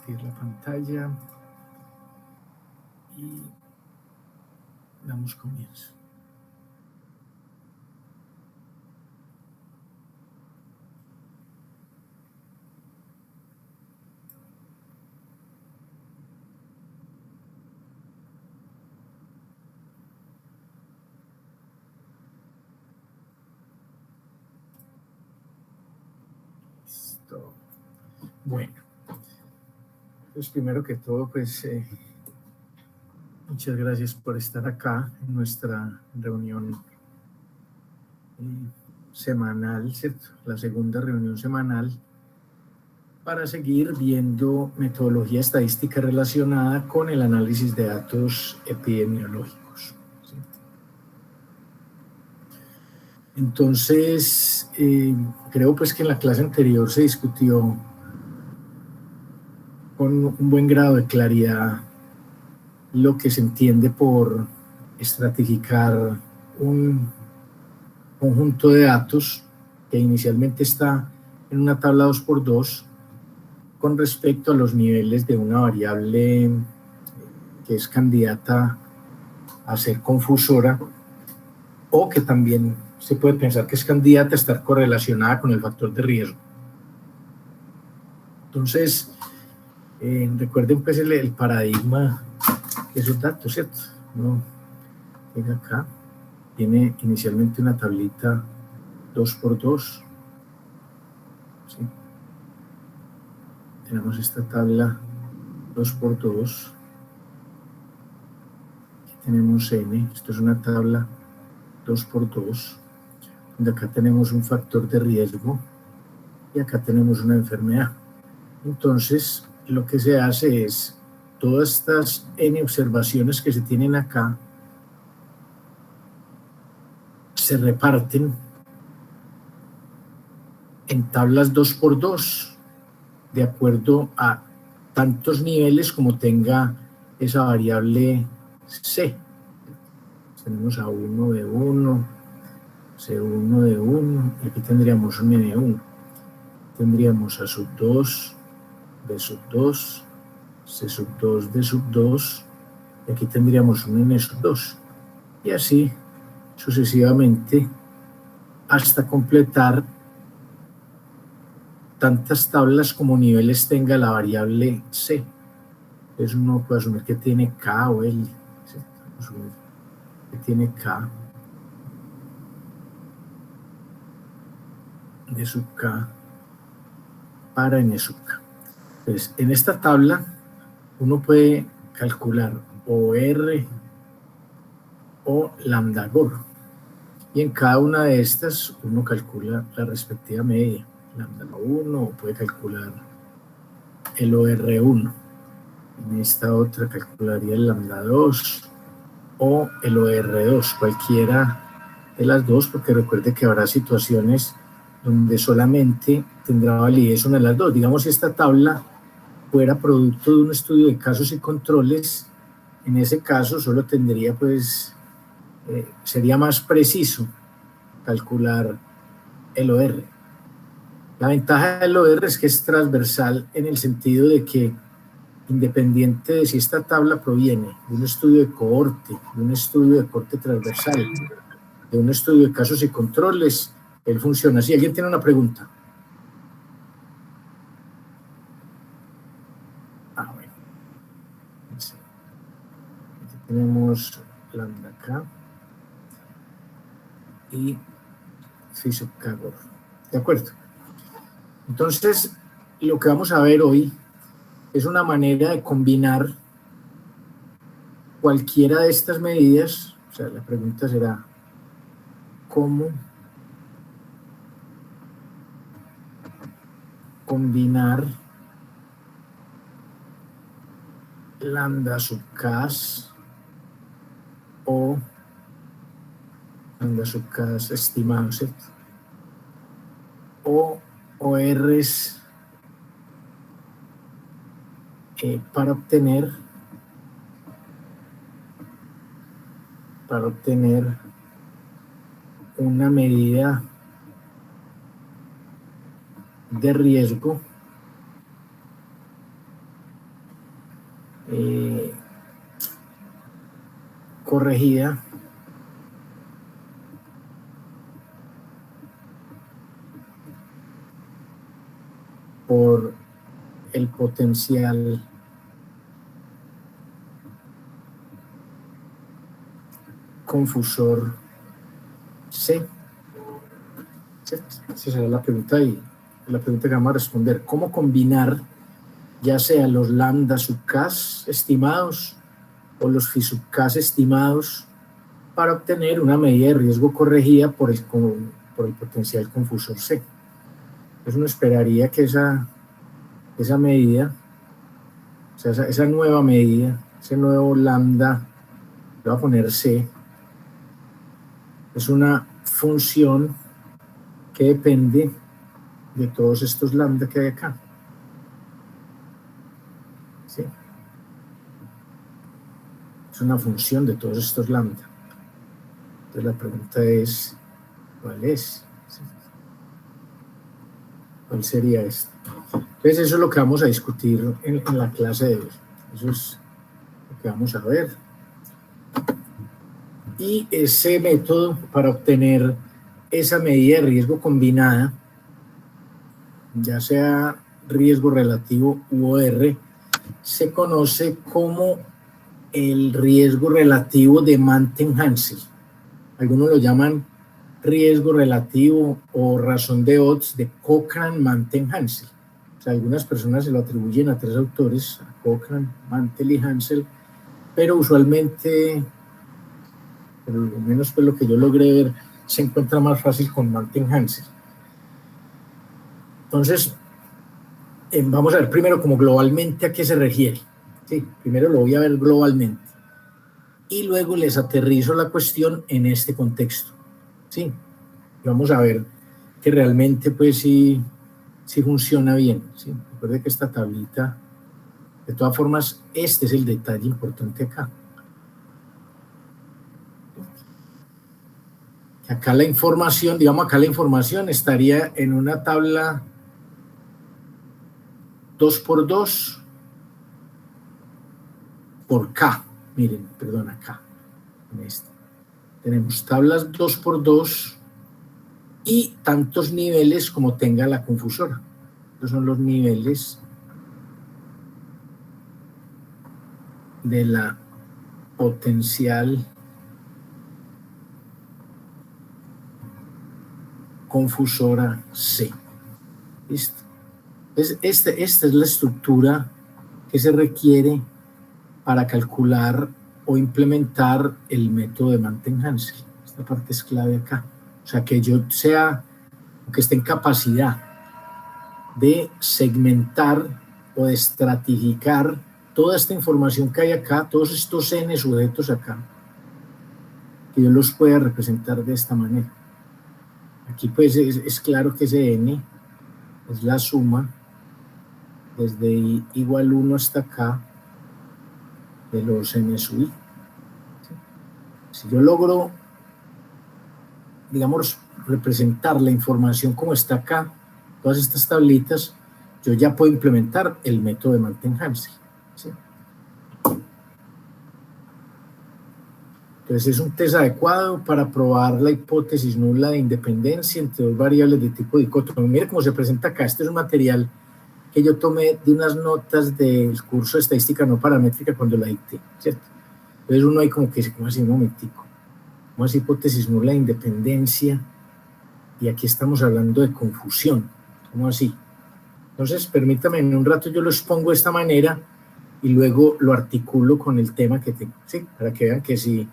compartir la pantalla y damos comienzo. Listo. Bueno, pues primero que todo, pues muchas gracias por estar acá en nuestra reunión semanal, ¿cierto? La segunda reunión semanal para seguir viendo metodología estadística relacionada con el análisis de datos epidemiológicos, ¿sí? Entonces, creo pues que en la clase anterior se discutió con un buen grado de claridad lo que se entiende por estratificar un conjunto de datos que inicialmente está en una tabla 2x2 con respecto a los niveles de una variable que es candidata a ser confusora o que también se puede pensar que es candidata a estar correlacionada con el factor de riesgo. Entonces, recuerden pues el paradigma de esos datos, ¿cierto? Uno llega acá, tiene inicialmente una tablita 2x2, ¿sí? Tenemos esta tabla 2x2, aquí tenemos n, esto es una tabla 2x2, donde acá tenemos un factor de riesgo y acá tenemos una enfermedad. Entonces, lo que se hace es, todas estas n observaciones que se tienen acá se reparten en tablas 2x2 de acuerdo a tantos niveles como tenga esa variable C. Tenemos a 1 de 1, C1 de 1, y aquí tendríamos un N1. Tendríamos a sub 2, B sub 2, C sub 2, D sub 2, y aquí tendríamos un N sub 2. Y así sucesivamente hasta completar tantas tablas como niveles tenga la variable C. Entonces uno puede asumir que tiene K o L, ¿sí? Asumir que tiene K de sub K para N sub K. Entonces, en esta tabla uno puede calcular o R o lambda GOR. Y en cada una de estas uno calcula la respectiva media. Lambda 1 o puede calcular el OR1. En esta otra calcularía el lambda 2 o el OR2, cualquiera de las dos, porque recuerde que habrá situaciones donde solamente tendrá validez una de las dos. Digamos, si esta tabla fuera producto de un estudio de casos y controles, en ese caso solo tendría, pues, sería más preciso calcular el OR. La ventaja del OR es que es transversal en el sentido de que, independiente de si esta tabla proviene de un estudio de cohorte, de un estudio de corte transversal, de un estudio de casos y controles, él funciona así. ¿Alguien tiene una pregunta? Bueno. Aquí tenemos lambda K y phi sub K GOR. ¿De acuerdo? Entonces, lo que vamos a ver hoy es una manera de combinar cualquiera de estas medidas. O sea, la pregunta será, ¿cómo combinar lambda sub K o lambda sub K estimado, ¿cierto? O ORs para obtener una medida de riesgo corregida por el potencial confusor C. Esa será la pregunta y la pregunta que vamos a responder. ¿Cómo combinar ya sea los lambda sub k estimados o los phi sub k estimados para obtener una medida de riesgo corregida por el potencial confusor C? Entonces uno esperaría que esa medida, o sea, esa nueva medida, ese nuevo lambda, le voy a poner C, es una función que depende de todos estos lambda que hay acá. ¿Sí? Es una función de todos estos lambda. Entonces la pregunta es, ¿cuál es? ¿Cuál sería esto? Entonces eso es lo que vamos a discutir en la clase de hoy. Eso es lo que vamos a ver. Y ese método para obtener esa medida de riesgo combinada, ya sea riesgo relativo u OR, se conoce como el riesgo relativo de Mantel-Hansel. Algunos lo llaman riesgo relativo o razón de odds de Cochran, Mantel-Hansel. O sea, algunas personas se lo atribuyen a tres autores, a Cochran, Mantel y Hansel, pero usualmente, por lo menos pues lo que yo logré ver, se encuentra más fácil con Mantel-Hansel. Entonces, vamos a ver primero como globalmente a qué se refiere. Sí, primero lo voy a ver globalmente y luego les aterrizo la cuestión en este contexto. Sí, vamos a ver que realmente pues sí funciona bien. ¿Sí? Recuerde que esta tablita, de todas formas, este es el detalle importante acá. Acá la información, digamos acá la información estaría en una tabla 2x2 por K. Miren, perdón, acá. En este. Tenemos tablas 2x2 y tantos niveles como tenga la confusora. Estos son los niveles de la potencial confusora C. ¿Listo? Entonces, esta es la estructura que se requiere para calcular o implementar el método de Mantel-Hansel. Esta parte es clave acá. O sea, que yo sea, que esté en capacidad de segmentar o de estratificar toda esta información que hay acá, todos estos n sujetos acá, que yo los pueda representar de esta manera. Aquí pues es claro que ese n es la suma desde i igual 1 hasta acá de los n sub i. Si yo logro, digamos, representar la información como está acá, todas estas tablitas, yo ya puedo implementar el método de Mantel-Hansel. ¿Sí? Entonces es un test adecuado para probar la hipótesis nula de independencia entre dos variables de tipo dicotomo. Mire cómo se presenta acá. Este es un material que yo tomé de unas notas del curso de estadística no paramétrica cuando la dicté, ¿cierto? Entonces uno ahí como que dice, ¿cómo así? Un momentico. ¿Cómo así hipótesis nula de independencia? Y aquí estamos hablando de confusión. ¿Cómo así? Entonces, permítame, en un rato yo lo expongo de esta manera y luego lo articulo con el tema que tengo, ¿sí? Para que vean que sí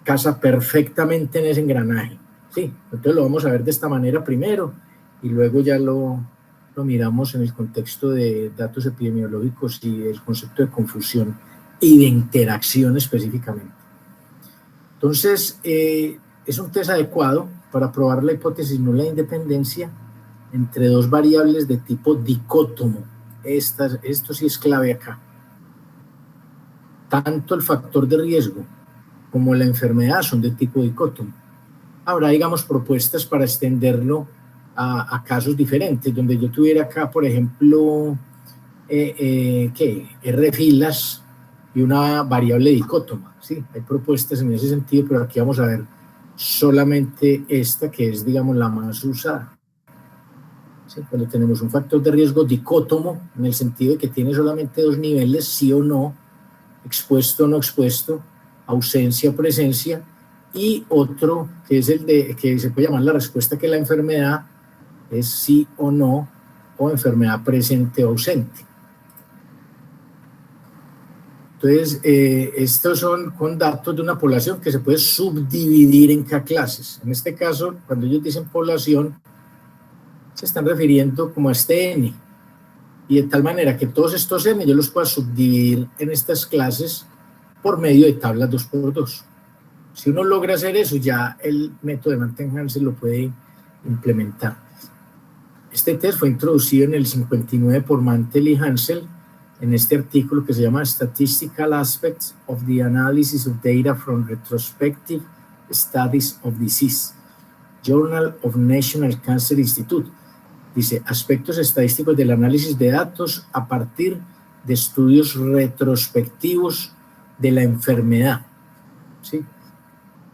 casa perfectamente en ese engranaje, ¿sí? Entonces lo vamos a ver de esta manera primero y luego ya lo miramos en el contexto de datos epidemiológicos y el concepto de confusión y de interacción específicamente. Entonces, es un test adecuado para probar la hipótesis nula de independencia entre dos variables de tipo dicótomo. Esto sí es clave acá. Tanto el factor de riesgo como la enfermedad son de tipo dicótomo. Habrá, digamos, propuestas para extenderlo a casos diferentes, donde yo tuviera acá, por ejemplo, R filas y una variable dicótoma, ¿sí? Hay propuestas en ese sentido, pero aquí vamos a ver solamente esta, que es, digamos, la más usada. ¿Sí? Cuando tenemos un factor de riesgo dicótomo, en el sentido de que tiene solamente dos niveles, sí o no, expuesto o no expuesto, ausencia o presencia, y otro que es el de, que se puede llamar la respuesta, que la enfermedad es sí o no, o enfermedad presente o ausente. Entonces, estos son con datos de una población que se puede subdividir en K-clases. En este caso, cuando ellos dicen población, se están refiriendo como a este N, y de tal manera que todos estos N yo los puedo subdividir en estas clases por medio de tablas 2×2. Si uno logra hacer eso, ya el método de Mantel-Hansel lo puede implementar. Este test fue introducido en el 59 por Mantel y Hansel en este artículo que se llama Statistical Aspects of the Analysis of Data from Retrospective Studies of Disease, Journal of National Cancer Institute. Dice, aspectos estadísticos del análisis de datos a partir de estudios retrospectivos de la enfermedad. ¿Sí?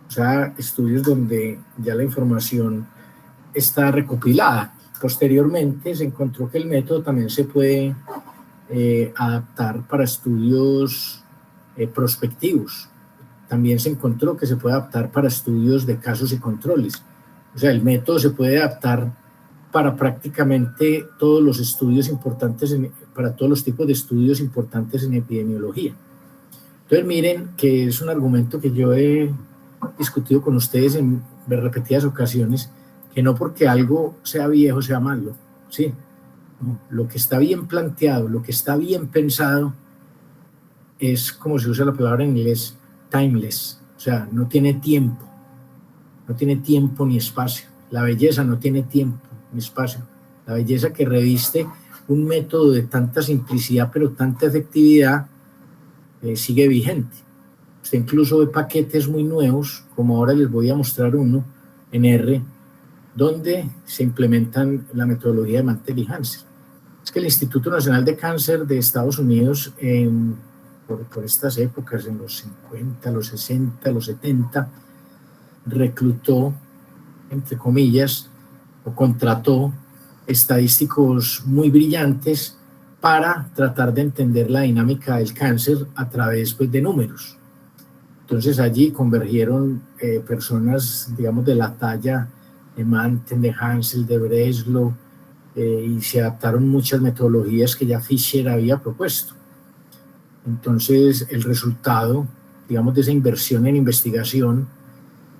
O sea, estudios donde ya la información está recopilada. Posteriormente se encontró que el método también se puede adaptar para estudios prospectivos. También se encontró que se puede adaptar para estudios de casos y controles. O sea, el método se puede adaptar para prácticamente todos los estudios importantes, para todos los tipos de estudios importantes en epidemiología. Entonces miren que es un argumento que yo he discutido con ustedes en repetidas ocasiones, que no porque algo sea viejo sea malo, ¿sí? Lo que está bien planteado, lo que está bien pensado, es como se usa la palabra en inglés, timeless, o sea, no tiene tiempo ni espacio. La belleza no tiene tiempo ni espacio. La belleza que reviste un método de tanta simplicidad pero tanta efectividad sigue vigente. Usted incluso ve paquetes muy nuevos, como ahora les voy a mostrar uno en R, donde se implementan la metodología de Mantel y Hansel. Es que el Instituto Nacional de Cáncer de Estados Unidos, por estas épocas, en los 50, los 60, los 70, reclutó, entre comillas, o contrató estadísticos muy brillantes para tratar de entender la dinámica del cáncer a través, pues, de números. Entonces allí convergieron personas, digamos, de la talla de Mantel, de Hansel, de Breslow, y se adaptaron muchas metodologías que ya Fisher había propuesto. Entonces el resultado, digamos, de esa inversión en investigación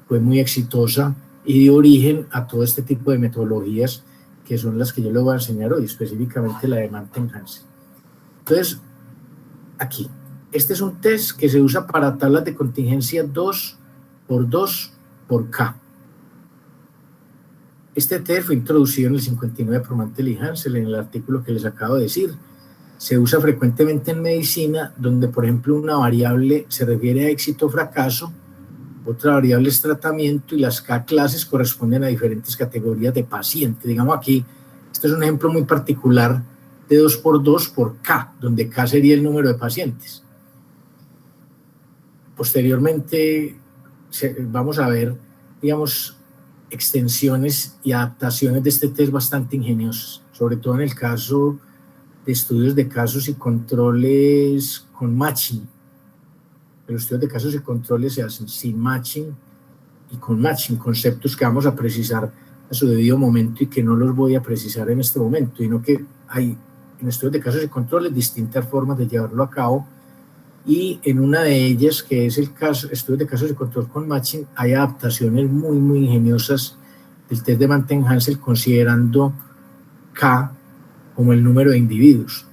fue muy exitosa y dio origen a todo este tipo de metodologías que son las que yo les voy a enseñar hoy, específicamente la de Mantel-Hansel. Entonces, aquí, este es un test que se usa para tablas de contingencia 2×2×K. Este test fue introducido en el 59 por Mantel y Hansel en el artículo que les acabo de decir. Se usa frecuentemente en medicina, donde, por ejemplo, una variable se refiere a éxito o fracaso, otra variable es tratamiento, y las K-clases corresponden a diferentes categorías de paciente. Digamos aquí, este es un ejemplo muy particular de 2×2×K, donde K sería el número de pacientes. Posteriormente vamos a ver, digamos, extensiones y adaptaciones de este test bastante ingeniosas, sobre todo en el caso de estudios de casos y controles con matching. Los estudios de casos y controles se hacen sin matching y con matching, conceptos que vamos a precisar a su debido momento y que no los voy a precisar en este momento, sino que hay en estudios de casos y controles distintas formas de llevarlo a cabo, y en una de ellas, que es el caso, estudios de casos y control con matching, hay adaptaciones muy, muy ingeniosas del test de Mantel-Hansel, considerando K como el número de individuos.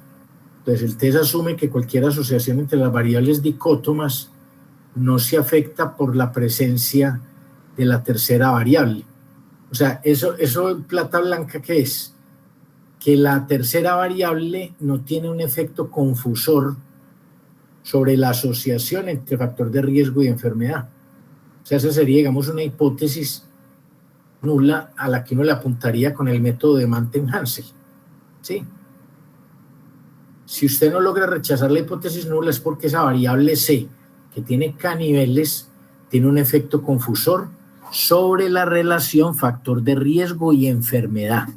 Entonces el test asume que cualquier asociación entre las variables dicótomas no se afecta por la presencia de la tercera variable. O sea, eso en plata blanca, ¿qué es? Que la tercera variable no tiene un efecto confusor sobre la asociación entre factor de riesgo y enfermedad. O sea, esa sería, digamos, una hipótesis nula a la que uno le apuntaría con el método de Mantel-Hansel, ¿sí? Si usted no logra rechazar la hipótesis nula es porque esa variable C, que tiene K niveles, tiene un efecto confusor sobre la relación factor de riesgo y enfermedad.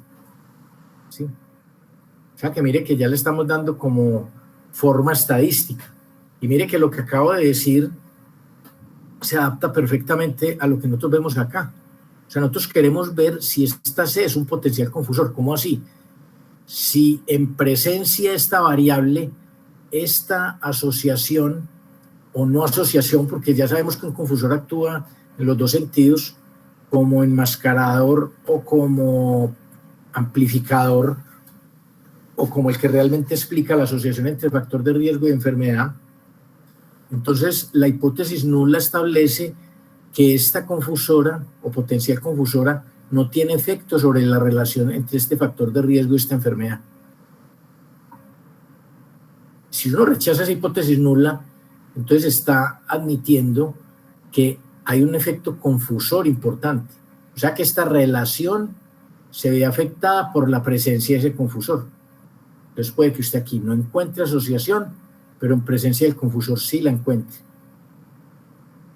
¿Sí? O sea que mire que ya le estamos dando como forma estadística. Y mire que lo que acabo de decir se adapta perfectamente a lo que nosotros vemos acá. O sea, nosotros queremos ver si esta C es un potencial confusor. ¿Cómo así? Si en presencia de esta variable, esta asociación o no asociación, porque ya sabemos que un confusor actúa en los dos sentidos, como enmascarador o como amplificador, o como el que realmente explica la asociación entre factor de riesgo y enfermedad. Entonces, la hipótesis nula establece que esta confusora o potencial confusora no tiene efecto sobre la relación entre este factor de riesgo y esta enfermedad. Si uno rechaza esa hipótesis nula, entonces está admitiendo que hay un efecto confusor importante. O sea que esta relación se ve afectada por la presencia de ese confusor. Entonces puede que usted aquí no encuentre asociación, pero en presencia del confusor sí la encuentre.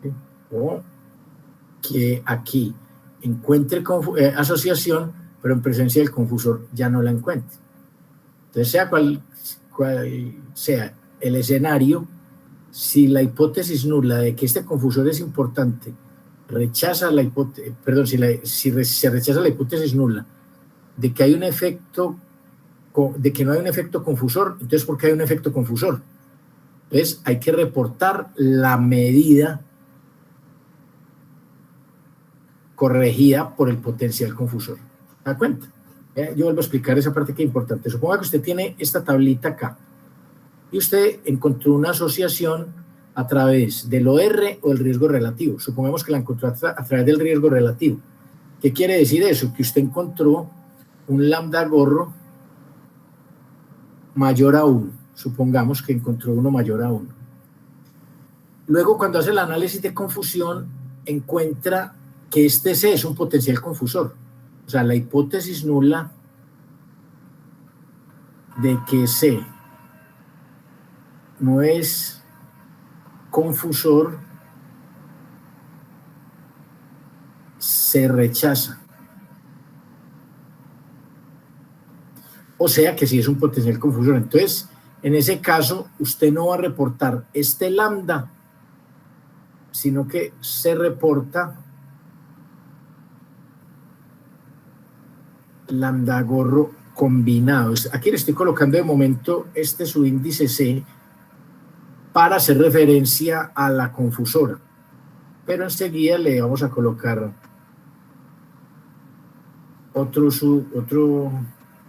¿Sí? O que aquí encuentre asociación, pero en presencia del confusor ya no la encuentre. Entonces, sea cual sea el escenario, si la hipótesis nula de que este confusor es importante rechaza la hipótesis, perdón, si se rechaza la hipótesis nula de que hay un efecto, de que no hay un efecto confusor, entonces ¿por qué hay un efecto confusor? Entonces hay que reportar la medida corregida por el potencial confusor. ¿Se da cuenta? Yo vuelvo a explicar esa parte que es importante. Suponga que usted tiene esta tablita acá y usted encontró una asociación a través del OR o el riesgo relativo. Supongamos que la encontró a través del riesgo relativo. ¿Qué quiere decir eso? Que usted encontró un lambda gorro mayor a 1. Supongamos que encontró uno mayor a 1. Luego, cuando hace el análisis de confusión, encuentra que este C es un potencial confusor. O sea, la hipótesis nula de que C no es confusor se rechaza. O sea que sí es un potencial confusor. Entonces, en ese caso, usted no va a reportar este lambda, sino que se reporta lambda gorro combinado. Aquí le estoy colocando de momento este subíndice C para hacer referencia a la confusora. Pero enseguida le vamos a colocar otro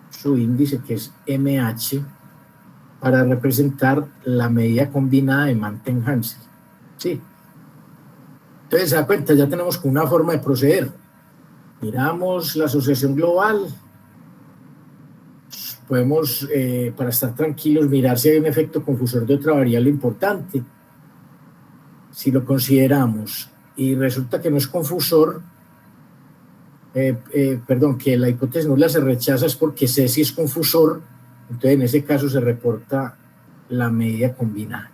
subíndice que es MH para representar la medida combinada de Mantel-Hansel. ¿Sí? Entonces, se da cuenta, ya tenemos una forma de proceder. Miramos la asociación global. Podemos, para estar tranquilos, mirar si hay un efecto confusor de otra variable importante. Si lo consideramos y resulta que no es confusor, que la hipótesis nula se rechaza es porque C sí es confusor, entonces en ese caso se reporta la medida combinada.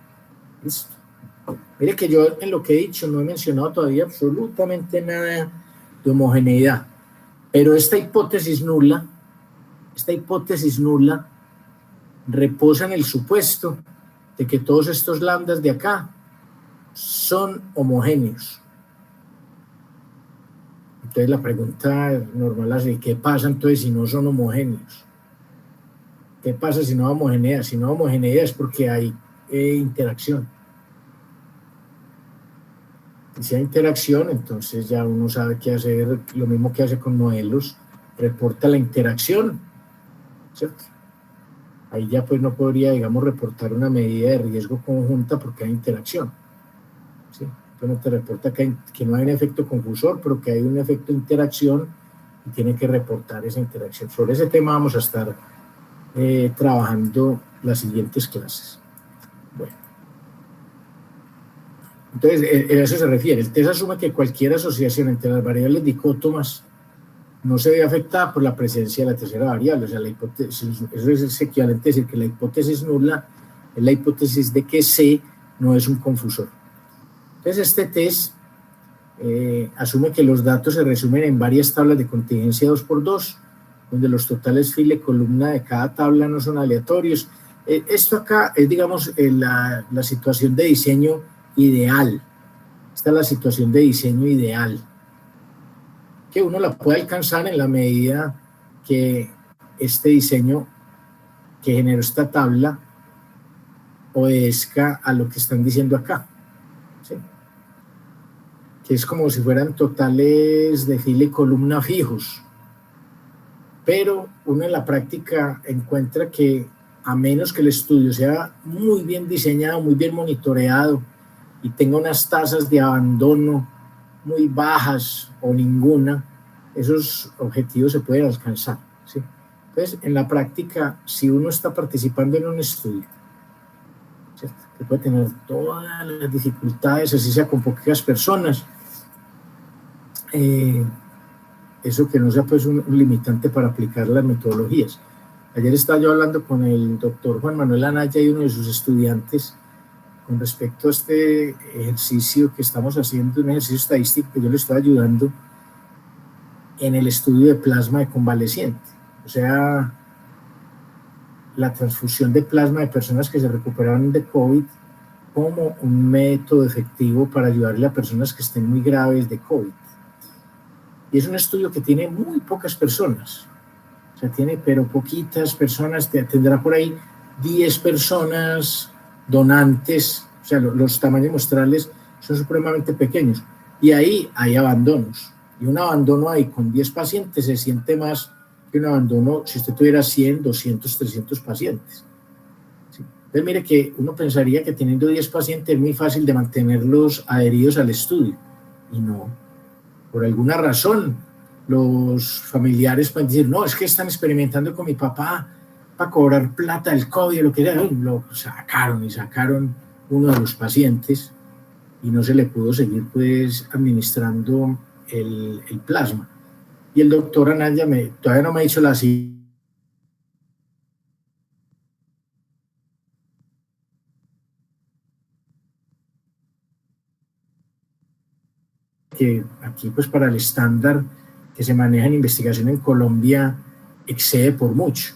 ¿Listo? Mire que yo en lo que he dicho no he mencionado todavía absolutamente nada de homogeneidad, pero esta hipótesis nula reposa en el supuesto de que todos estos lambdas de acá son homogéneos. Entonces la pregunta normal es: ¿qué pasa entonces si no son homogéneos? ¿Qué pasa si no hay homogeneidad? Si no hay homogeneidad es porque hay interacción. Y si hay interacción, entonces ya uno sabe qué hacer, lo mismo que hace con modelos, reporta la interacción, ¿cierto? Ahí ya pues no podría, digamos, reportar una medida de riesgo conjunta porque hay interacción, ¿sí? Entonces no te reporta que no hay un efecto confusor, pero que hay un efecto de interacción y tiene que reportar esa interacción. Sobre ese tema vamos a estar trabajando las siguientes clases. Bueno. Entonces, a eso se refiere. El test asume que cualquier asociación entre las variables dicótomas no se ve afectada por la presencia de la tercera variable. O sea, la hipótesis, eso es equivalente a decir que la hipótesis nula es la hipótesis de que C no es un confusor. Entonces, este test asume que los datos se resumen en varias tablas de contingencia 2×2, donde los totales file columna de cada tabla no son aleatorios. Esto acá es, digamos, la situación de diseño ideal. Esta es la situación de diseño ideal, que uno la puede alcanzar en la medida que este diseño que generó esta tabla obedezca a lo que están diciendo acá, ¿sí? Que es como si fueran totales de fila y columna fijos. Pero uno en la práctica encuentra que, a menos que el estudio sea muy bien diseñado, muy bien monitoreado y tenga unas tasas de abandono muy bajas o ninguna, esos objetivos se pueden alcanzar, ¿sí? Entonces, en la práctica, si uno está participando en un estudio, ¿cierto?, que puede tener todas las dificultades, así sea con pocas personas, eso que no sea pues un limitante para aplicar las metodologías. Ayer estaba yo hablando con el doctor Juan Manuel Anaya y uno de sus estudiantes con respecto a este ejercicio que estamos haciendo, un ejercicio estadístico que yo le estoy ayudando en el estudio de plasma de convaleciente. O sea, la transfusión de plasma de personas que se recuperaron de COVID como un método efectivo para ayudarle a personas que estén muy graves de COVID. Y es un estudio que tiene muy pocas personas, o sea, tiene pero poquitas personas, tendrá por ahí 10 personas donantes, o sea, los tamaños muestrales son supremamente pequeños, y ahí hay abandonos, y un abandono ahí con 10 pacientes se siente más que un abandono si usted tuviera 100, 200, 300 pacientes. ¿Sí? Entonces, mire que uno pensaría que teniendo 10 pacientes es muy fácil de mantenerlos adheridos al estudio, y no. Por alguna razón, los familiares pueden decir, no, es que están experimentando con mi papá para cobrar plata del COVID, lo que era, lo sacaron uno de los pacientes y no se le pudo seguir pues administrando el plasma. Y el doctor Anaya todavía no me ha dicho la cifra que aquí pues para el estándar que se maneja en investigación en Colombia excede por mucho.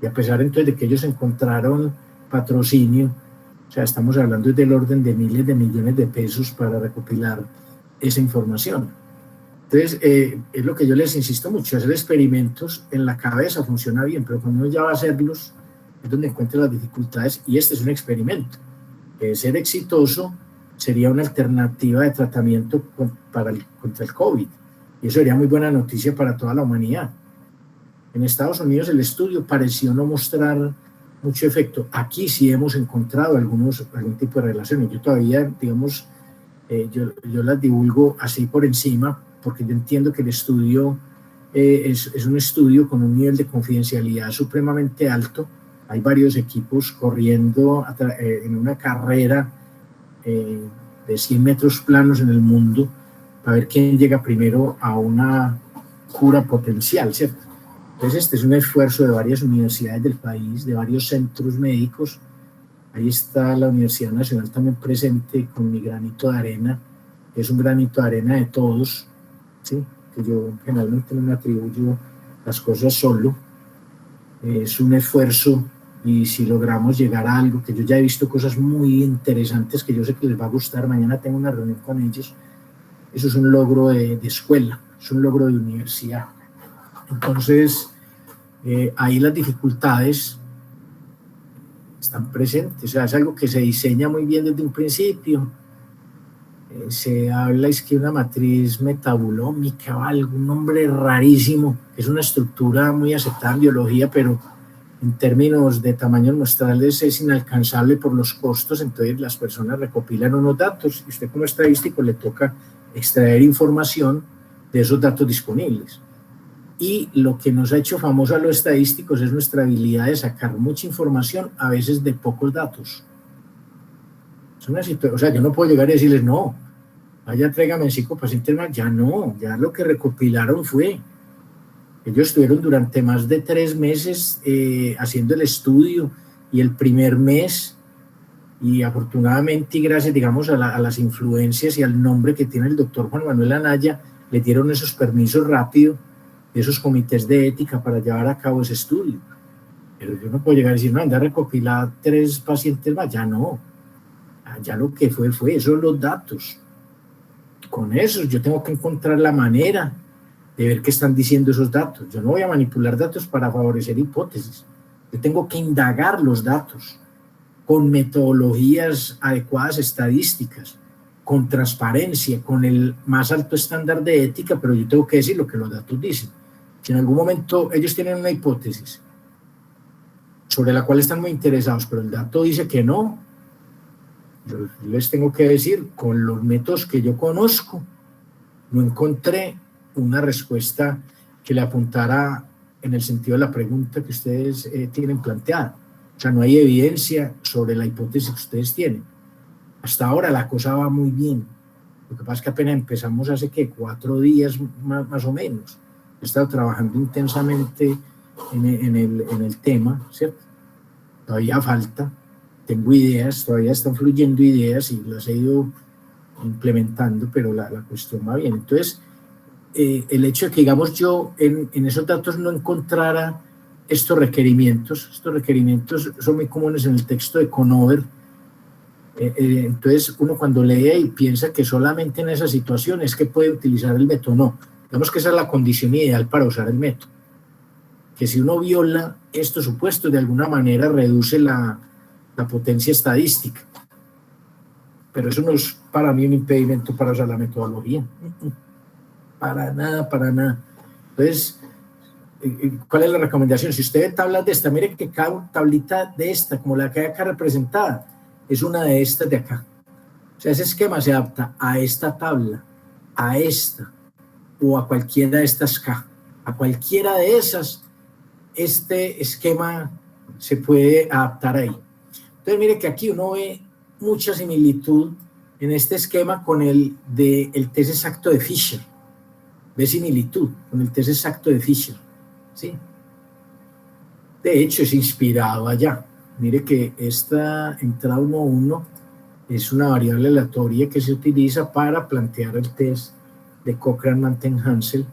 Y a pesar entonces de que ellos encontraron patrocinio, o sea, estamos hablando del orden de miles de millones de pesos para recopilar esa información. Entonces, es lo que yo les insisto mucho, hacer experimentos en la cabeza funciona bien, pero cuando uno ya va a hacerlos es donde encuentra las dificultades, y este es un experimento. Ser exitoso sería una alternativa de tratamiento contra el COVID, y eso sería muy buena noticia para toda la humanidad. En Estados Unidos el estudio pareció no mostrar mucho efecto. Aquí sí hemos encontrado algún tipo de relaciones. Yo todavía, digamos, yo las divulgo así por encima, porque yo entiendo que el estudio es un estudio con un nivel de confidencialidad supremamente alto. Hay varios equipos corriendo en una carrera de 100 metros planos en el mundo para ver quién llega primero a una cura potencial, ¿cierto? Entonces, este es un esfuerzo de varias universidades del país, de varios centros médicos. Ahí está la Universidad Nacional también presente con mi granito de arena, que es un granito de arena de todos, ¿sí? Que yo generalmente no me atribuyo las cosas solo. Es un esfuerzo, y si logramos llegar a algo, que yo ya he visto cosas muy interesantes que yo sé que les va a gustar, mañana tengo una reunión con ellos, eso es un logro de escuela, es un logro de universidad. Entonces, ahí las dificultades están presentes, o sea, es algo que se diseña muy bien desde un principio. Se habla, es que una matriz metabulómica o algún nombre rarísimo, que es una estructura muy aceptada en biología, pero en términos de tamaños muestrales es inalcanzable por los costos. Entonces las personas recopilan unos datos y usted como estadístico le toca extraer información de esos datos disponibles. Y lo que nos ha hecho famosos a los estadísticos es nuestra habilidad de sacar mucha información, a veces de pocos datos. Es una situación, o sea, yo no puedo llegar y decirles, no, vaya, tráigame 5 pacientes más, ya no, ya lo que recopilaron fue. Ellos estuvieron durante más de 3 meses haciendo el estudio, y el primer mes, y afortunadamente y gracias, digamos, a las influencias y al nombre que tiene el doctor Juan Manuel Anaya, le dieron esos permisos rápido, esos comités de ética para llevar a cabo ese estudio. Pero yo no puedo llegar a decir, no, anda a recopilar 3 pacientes más, ya no. Ya lo que fue, esos son los datos. Con eso yo tengo que encontrar la manera de ver qué están diciendo esos datos. Yo no voy a manipular datos para favorecer hipótesis. Yo tengo que indagar los datos con metodologías adecuadas, estadísticas, con transparencia, con el más alto estándar de ética, pero yo tengo que decir lo que los datos dicen. Si en algún momento ellos tienen una hipótesis sobre la cual están muy interesados, pero el dato dice que no, yo les tengo que decir, con los métodos que yo conozco, no encontré una respuesta que le apuntara en el sentido de la pregunta que ustedes tienen planteada. O sea, no hay evidencia sobre la hipótesis que ustedes tienen. Hasta ahora la cosa va muy bien. Lo que pasa es que apenas empezamos hace, ¿qué? 4 días más o menos. He estado trabajando intensamente en el tema, ¿cierto? Todavía falta. Tengo ideas, todavía están fluyendo ideas y las he ido implementando, pero la cuestión va bien. Entonces, el hecho de que, digamos, yo en esos datos no encontrara estos requerimientos son muy comunes en el texto de Conover. Entonces, uno cuando lee y piensa que solamente en esa situación es que puede utilizar el método. No, digamos que esa es la condición ideal para usar el método. Que si uno viola estos supuestos, de alguna manera reduce la potencia estadística. Pero eso no es para mí un impedimento para usar la metodología. Para nada, para nada. Entonces, ¿cuál es la recomendación? Si usted ve tablas de esta, mire que cada tablita de esta, como la que hay acá representada, es una de estas de acá. O sea, ese esquema se adapta a esta tabla, a esta, o a cualquiera de estas acá. A cualquiera de esas, este esquema se puede adaptar ahí. Entonces, mire que aquí uno ve mucha similitud en este esquema con el test exacto de Fisher. Ve similitud con el test exacto de Fisher, ¿sí? De hecho, es inspirado allá. Mire que esta entrada 1.1 es una variable aleatoria que se utiliza para plantear el test de Cochran-Manton-Hansel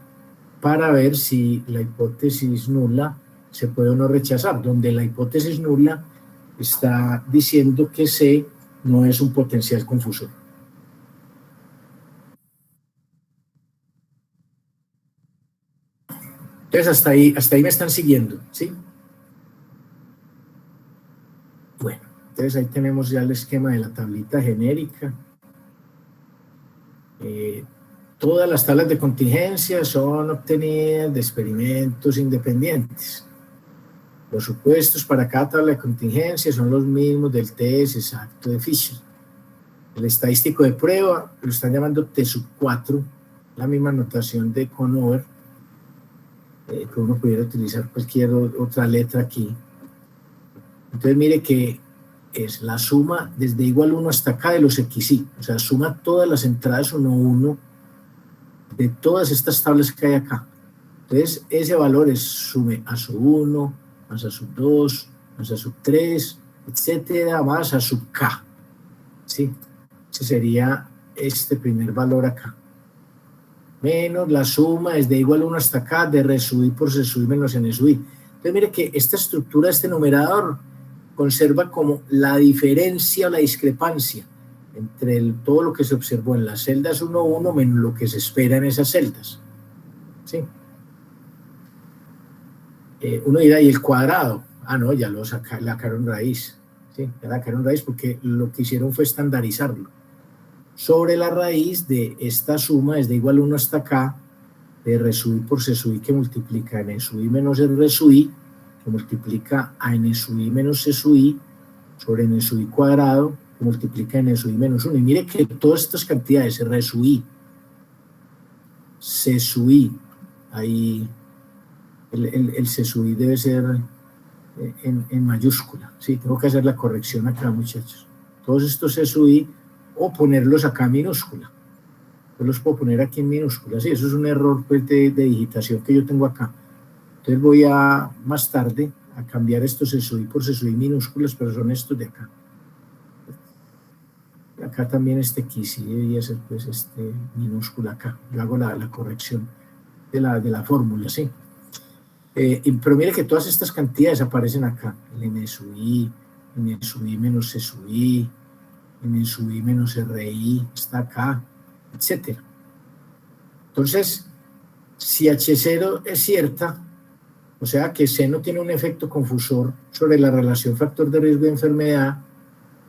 para ver si la hipótesis nula se puede o no rechazar, donde la hipótesis nula está diciendo que C no es un potencial confusor. Entonces, hasta ahí me están siguiendo, ¿sí? Bueno, entonces ahí tenemos ya el esquema de la tablita genérica. Todas las tablas de contingencia son obtenidas de experimentos independientes. Los supuestos para cada tabla de contingencia son los mismos del test exacto de Fisher. El estadístico de prueba lo están llamando T4, la misma notación de Conover, que uno pudiera utilizar cualquier otra letra aquí. Entonces mire que es la suma desde igual 1 hasta acá de los XY, o sea, suma todas las entradas 1.1 de todas estas tablas que hay acá. Entonces ese valor es sume a sub 1, más a sub 2, más a sub 3, etcétera, más a sub K. ¿Sí? Ese sería este primer valor acá. Menos la suma desde igual 1 hasta acá de R sub I por C sub I menos N sub I. Entonces mire que esta estructura, este numerador, conserva como la diferencia o la discrepancia entre todo lo que se observó en las celdas 1.1 menos lo que se espera en esas celdas. ¿Sí? Uno dirá, ¿y el cuadrado? Ah, no, ya lo sacaron raíz. ¿Sí? Ya la sacaron raíz porque lo que hicieron fue estandarizarlo. Sobre la raíz de esta suma es de igual 1 hasta acá, de R sub I por C sub I que multiplica N sub I menos R sub I, que multiplica a N sub I menos C sub I, sobre N sub I cuadrado, que multiplica N sub I menos 1. Y mire que todas estas cantidades, R sub I, C sub I, ahí el C sub I debe ser en mayúscula. Sí, tengo que hacer la corrección acá, muchachos. Todos estos C sub I, o ponerlos acá en minúscula. Yo los puedo poner aquí en minúscula. Sí, eso es un error pues, de digitación que yo tengo acá. Entonces voy a, más tarde, a cambiar estos SUI por SUI minúsculos, pero son estos de acá. Acá también este X, sí debería ser pues este minúsculo acá. Yo hago la corrección de la fórmula, ¿sí? Pero mire que todas estas cantidades aparecen acá. El N sub I, N sub I menos C sub I, N sub I menos RI, está acá, etc. Entonces, si H0 es cierta, o sea que C no tiene un efecto confusor sobre la relación factor de riesgo de enfermedad,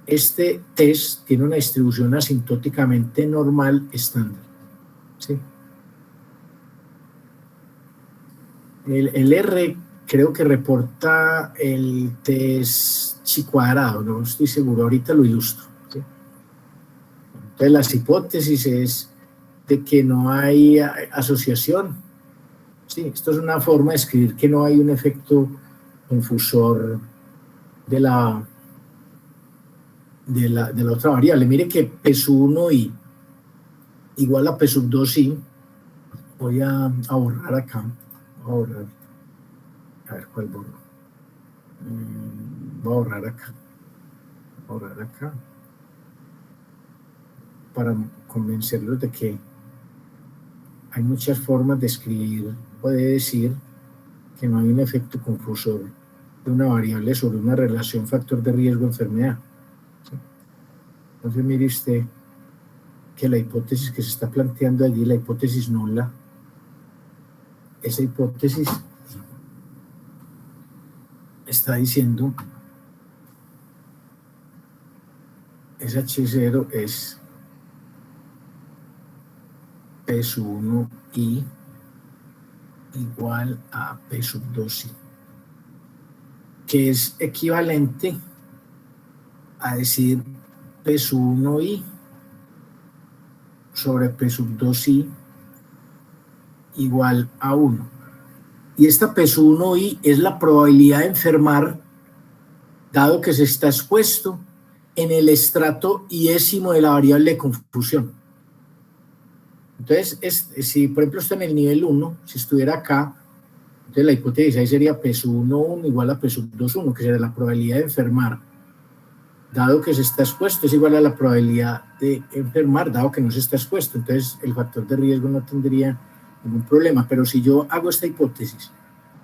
este test tiene una distribución asintóticamente normal estándar, ¿sí? El R creo que reporta el test chi cuadrado, no estoy seguro, ahorita lo ilustro, ¿sí? Entonces las hipótesis es de que no hay asociación, ¿sí? Esto es una forma de escribir que no hay un efecto confusor de la otra variable. Mire que P sub 1i igual a P sub 2i, voy a borrar acá, voy a borrar, a ver cuál borro, voy a borrar acá, para convencerlos de que hay muchas formas de escribir o de decir que no hay un efecto confusor de una variable sobre una relación factor de riesgo-enfermedad. ¿Sí? Entonces mire usted que la hipótesis que se está planteando allí, la hipótesis nula, esa hipótesis está diciendo ese H0 es P sub 1i igual a P sub 2i, que es equivalente a decir P sub 1i sobre P sub 2i igual a 1. Y esta P sub 1i es la probabilidad de enfermar dado que se está expuesto en el estrato iésimo de la variable de confusión. Entonces, si por ejemplo está en el nivel 1, si estuviera acá, entonces la hipótesis ahí sería P sub 1,1 igual a P sub 2,1, que sería la probabilidad de enfermar dado que se está expuesto, es igual a la probabilidad de enfermar dado que no se está expuesto. Entonces el factor de riesgo no tendría ningún problema. Pero si yo hago esta hipótesis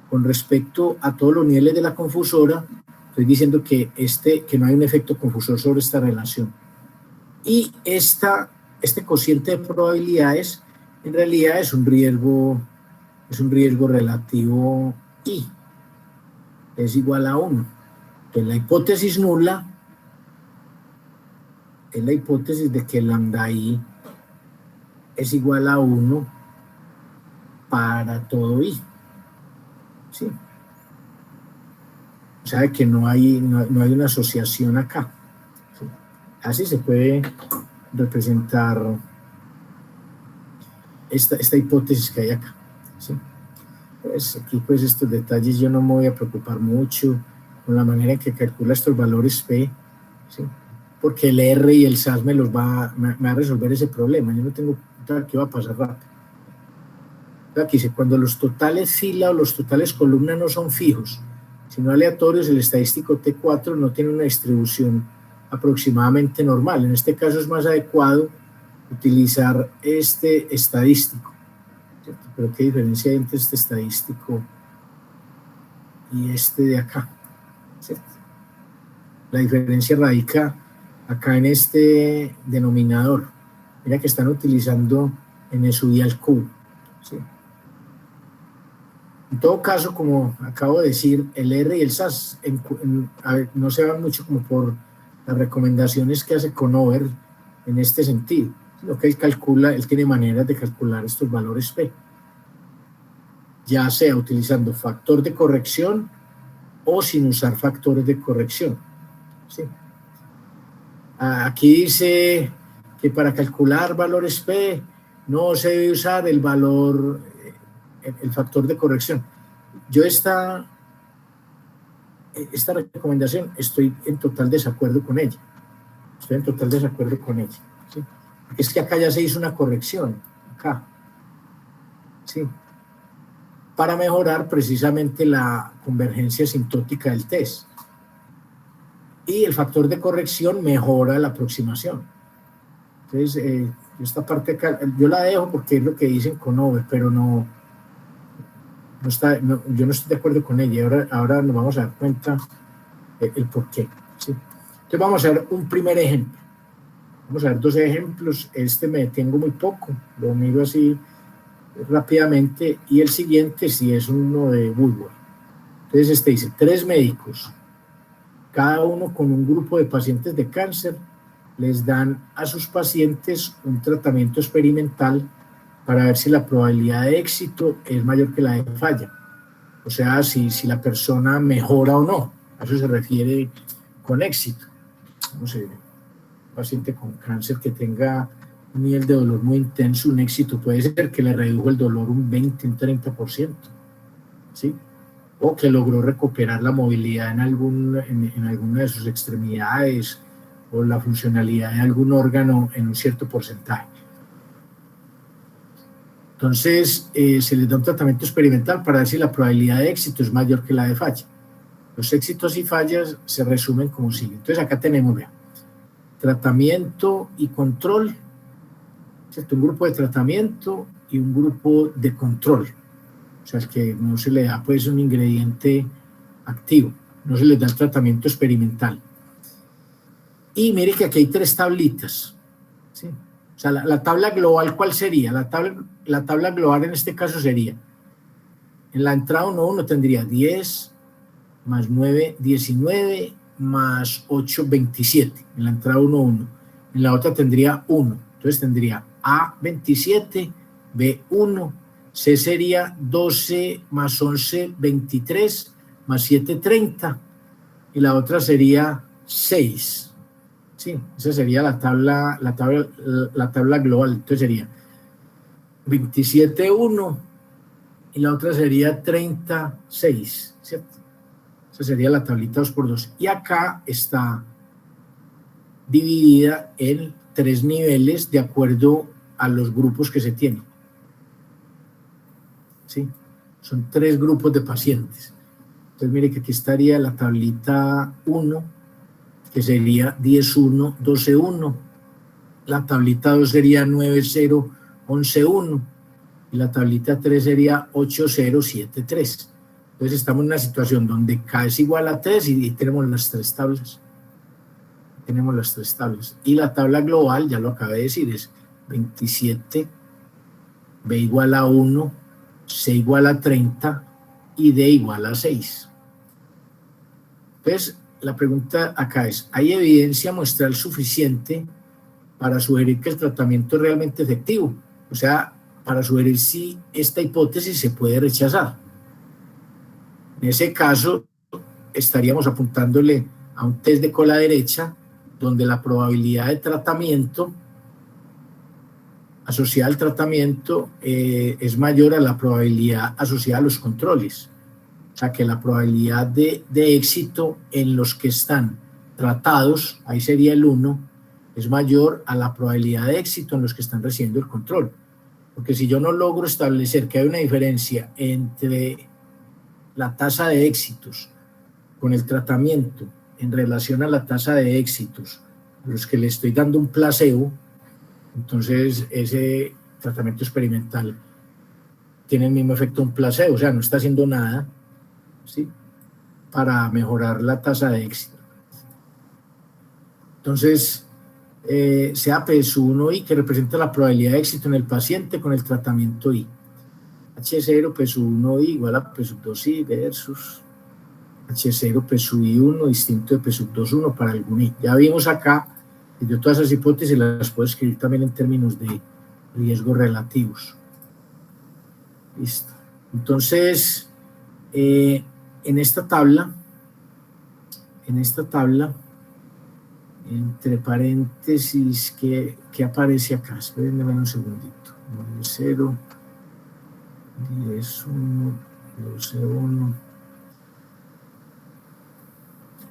con respecto a todos los niveles de la confusora, estoy diciendo que no hay un efecto confusor sobre esta relación. Y este cociente de probabilidades en realidad es un riesgo relativo I, es igual a 1. Entonces la hipótesis nula es la hipótesis de que lambda I es igual a 1 para todo I. ¿Sí? O sea que no hay una asociación acá. ¿Sí? Así se puede representar esta hipótesis que hay acá. ¿Sí? Pues aquí pues estos detalles yo no me voy a preocupar mucho con la manera en que calcula estos valores P, ¿sí? Porque el R y el SAS me va a resolver ese problema. Yo no tengo que va a pasar rápido. Aquí dice, cuando los totales fila o los totales columna no son fijos, sino aleatorios, el estadístico T4 no tiene una distribución aproximadamente normal. En este caso es más adecuado utilizar este estadístico, ¿cierto? Pero ¿qué diferencia hay entre este estadístico y este de acá? ¿Cierto? La diferencia radica acá en este denominador. Mira que están utilizando N sub I al cubo, ¿sí? En todo caso, como acabo de decir, el R y el SAS no se van mucho como por las recomendaciones que hace Conover en este sentido, sino que él tiene maneras de calcular estos valores P, ya sea utilizando factor de corrección o sin usar factores de corrección. ¿Sí? Aquí dice que para calcular valores P no se debe usar el factor de corrección. Yo esta recomendación estoy en total desacuerdo con ella. ¿Sí? Es que acá ya se hizo una corrección, acá. ¿Sí? para mejorar precisamente la convergencia asintótica del test. Y el factor de corrección mejora la aproximación. Entonces, esta parte acá, yo la dejo porque es lo que dicen con Over, pero yo no estoy de acuerdo con ella. Ahora nos vamos a dar cuenta el por qué. ¿Sí? Entonces vamos a ver un primer ejemplo. Vamos a ver 2 ejemplos. Me detengo muy poco, lo miro así rápidamente, y el siguiente sí es uno de Woodward. Entonces dice 3 médicos, cada uno con un grupo de pacientes de cáncer, les dan a sus pacientes un tratamiento experimental para ver si la probabilidad de éxito es mayor que la de falla. O sea, si la persona mejora o no. A eso se refiere con éxito. No sé, un paciente con cáncer que tenga un nivel de dolor muy intenso, un éxito puede ser que le redujo el dolor un 20, un 30%, ¿sí? O que logró recuperar la movilidad en alguna de sus extremidades o la funcionalidad de algún órgano en un cierto porcentaje. Entonces, se les da un tratamiento experimental para ver si la probabilidad de éxito es mayor que la de falla. Los éxitos y fallas se resumen como sigue. Entonces, acá tenemos, vean, tratamiento y control, ¿cierto? Un grupo de tratamiento y un grupo de control. O sea, es que no se le da pues un ingrediente activo, no se le da el tratamiento experimental. Y mire que aquí hay 3 tablitas, ¿sí? O sea, la tabla global, ¿cuál sería? La tabla global en este caso sería, en la entrada 1 tendría 10 más 9, 19 más 8, 27, en la entrada 1. En la otra tendría 1, entonces tendría A, 27, B, 1, C sería 12 más 11, 23, más 7, 30, y la otra sería 6. Sí, esa sería la tabla global. Entonces sería 27, 1, y la otra sería 36, ¿cierto? Esa sería la tablita 2×2. Y acá está dividida en 3 niveles de acuerdo a los grupos que se tienen. ¿Sí? Son 3 grupos de pacientes. Entonces, mire que aquí estaría la tablita 1, que sería 10-1, 12-1. La tablita 2 sería 9-0, 11-1. Y la tablita 3 sería 8-0, 7-3. Entonces, estamos en una situación donde K es igual a 3 y tenemos las 3 tablas. Tenemos las 3 tablas. Y la tabla global, ya lo acabé de decir, es 27, B igual a 1, C igual a 30 y D igual a 6. Entonces, la pregunta acá es, ¿hay evidencia muestral suficiente para sugerir que el tratamiento es realmente efectivo? O sea, para sugerir si esta hipótesis se puede rechazar. En ese caso, estaríamos apuntándole a un test de cola derecha, donde la probabilidad de tratamiento asociada al tratamiento es mayor a la probabilidad asociada a los controles. O sea, que la probabilidad de éxito en los que están tratados, ahí sería el 1, es mayor a la probabilidad de éxito en los que están recibiendo el control. Porque si yo no logro establecer que hay una diferencia entre la tasa de éxitos con el tratamiento en relación a la tasa de éxitos a los que le estoy dando un placebo, entonces ese tratamiento experimental tiene el mismo efecto de un placebo, o sea, no está haciendo nada, ¿sí?, para mejorar la tasa de éxito. Entonces, sea P1I, que representa la probabilidad de éxito en el paciente con el tratamiento I. H0 P1I igual a P2I versus H0 P1 distinto de P2I para algún I. Ya vimos acá que yo todas esas hipótesis las puedo escribir también en términos de riesgos relativos. Listo. Entonces, en esta tabla, entre paréntesis, ¿qué aparece acá? Espérenme un segundito. 0, 10, 1, 12, 1.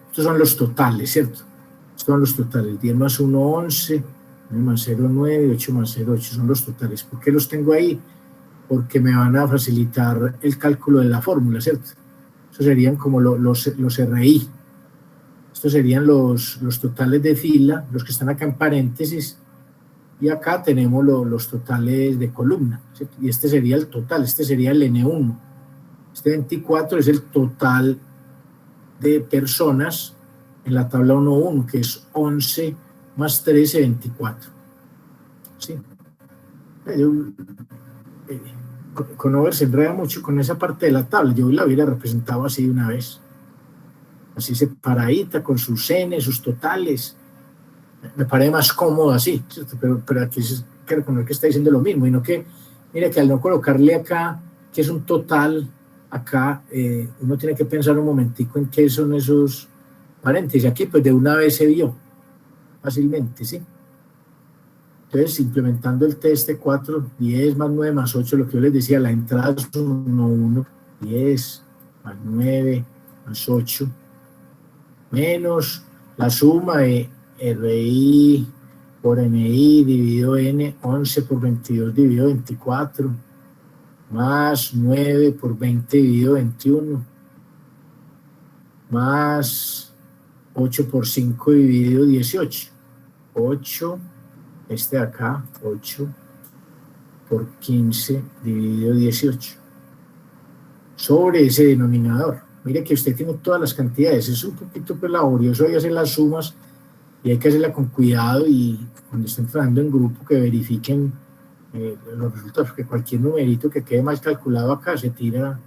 Estos son los totales, ¿cierto? Estos son los totales. 10 más 1, 11, 9 más 0, 9, 8 más 0, 8. Son los totales. ¿Por qué los tengo ahí? porque me van a facilitar el cálculo de la fórmula, ¿cierto? Eso serían como los RI. Estos serían los totales de fila, los que están acá en paréntesis, y acá tenemos los totales de columna, ¿cierto? Y este sería el total, este sería el N1. Este 24 es el total de personas en la tabla 1.1, que es 11 más 13, 24. ¿Sí? Con Over se enreda mucho con esa parte de la tabla. Yo la hubiera representado así de una vez. Así separadita, con sus N, sus totales. Me parece más cómodo así, ¿cierto? Pero aquí es que reconocer que está diciendo lo mismo, y no que, mira, que al no colocarle acá, que es un total, acá uno tiene que pensar un momentico en qué son esos paréntesis. Aquí pues de una vez se vio fácilmente, ¿sí? Entonces, implementando el test 4, 10 más 9 más 8, lo que yo les decía, la entrada es 1, 1, 10 más 9 más 8, menos la suma de RI por NI dividido N, 11 por 22 dividido 24, más 9 por 20 dividido 21, más 8 por 5 dividido 18, 8, este de acá, 8 por 15 dividido 18, sobre ese denominador. Mire que usted tiene todas las cantidades, es un poquito pues laborioso y hacer las sumas, y hay que hacerla con cuidado, y cuando estén trabajando en grupo que verifiquen los resultados, porque cualquier numerito que quede mal calculado acá se tira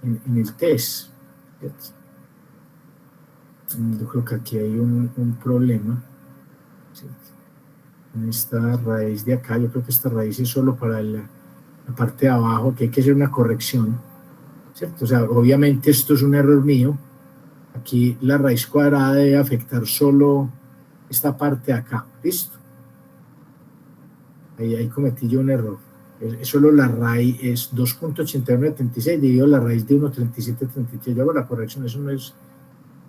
en el test. Yo creo que aquí hay un problema. ¿Sí? En esta raíz de acá, yo creo que esta raíz es solo para la parte de abajo, que hay que hacer una corrección, ¿cierto? O sea, obviamente esto es un error mío. Aquí la raíz cuadrada debe afectar solo esta parte de acá, ¿listo? Ahí cometí yo un error. Es solo la raíz, es 2.8176 dividido la raíz de 1.3733. Yo hago la corrección, eso no es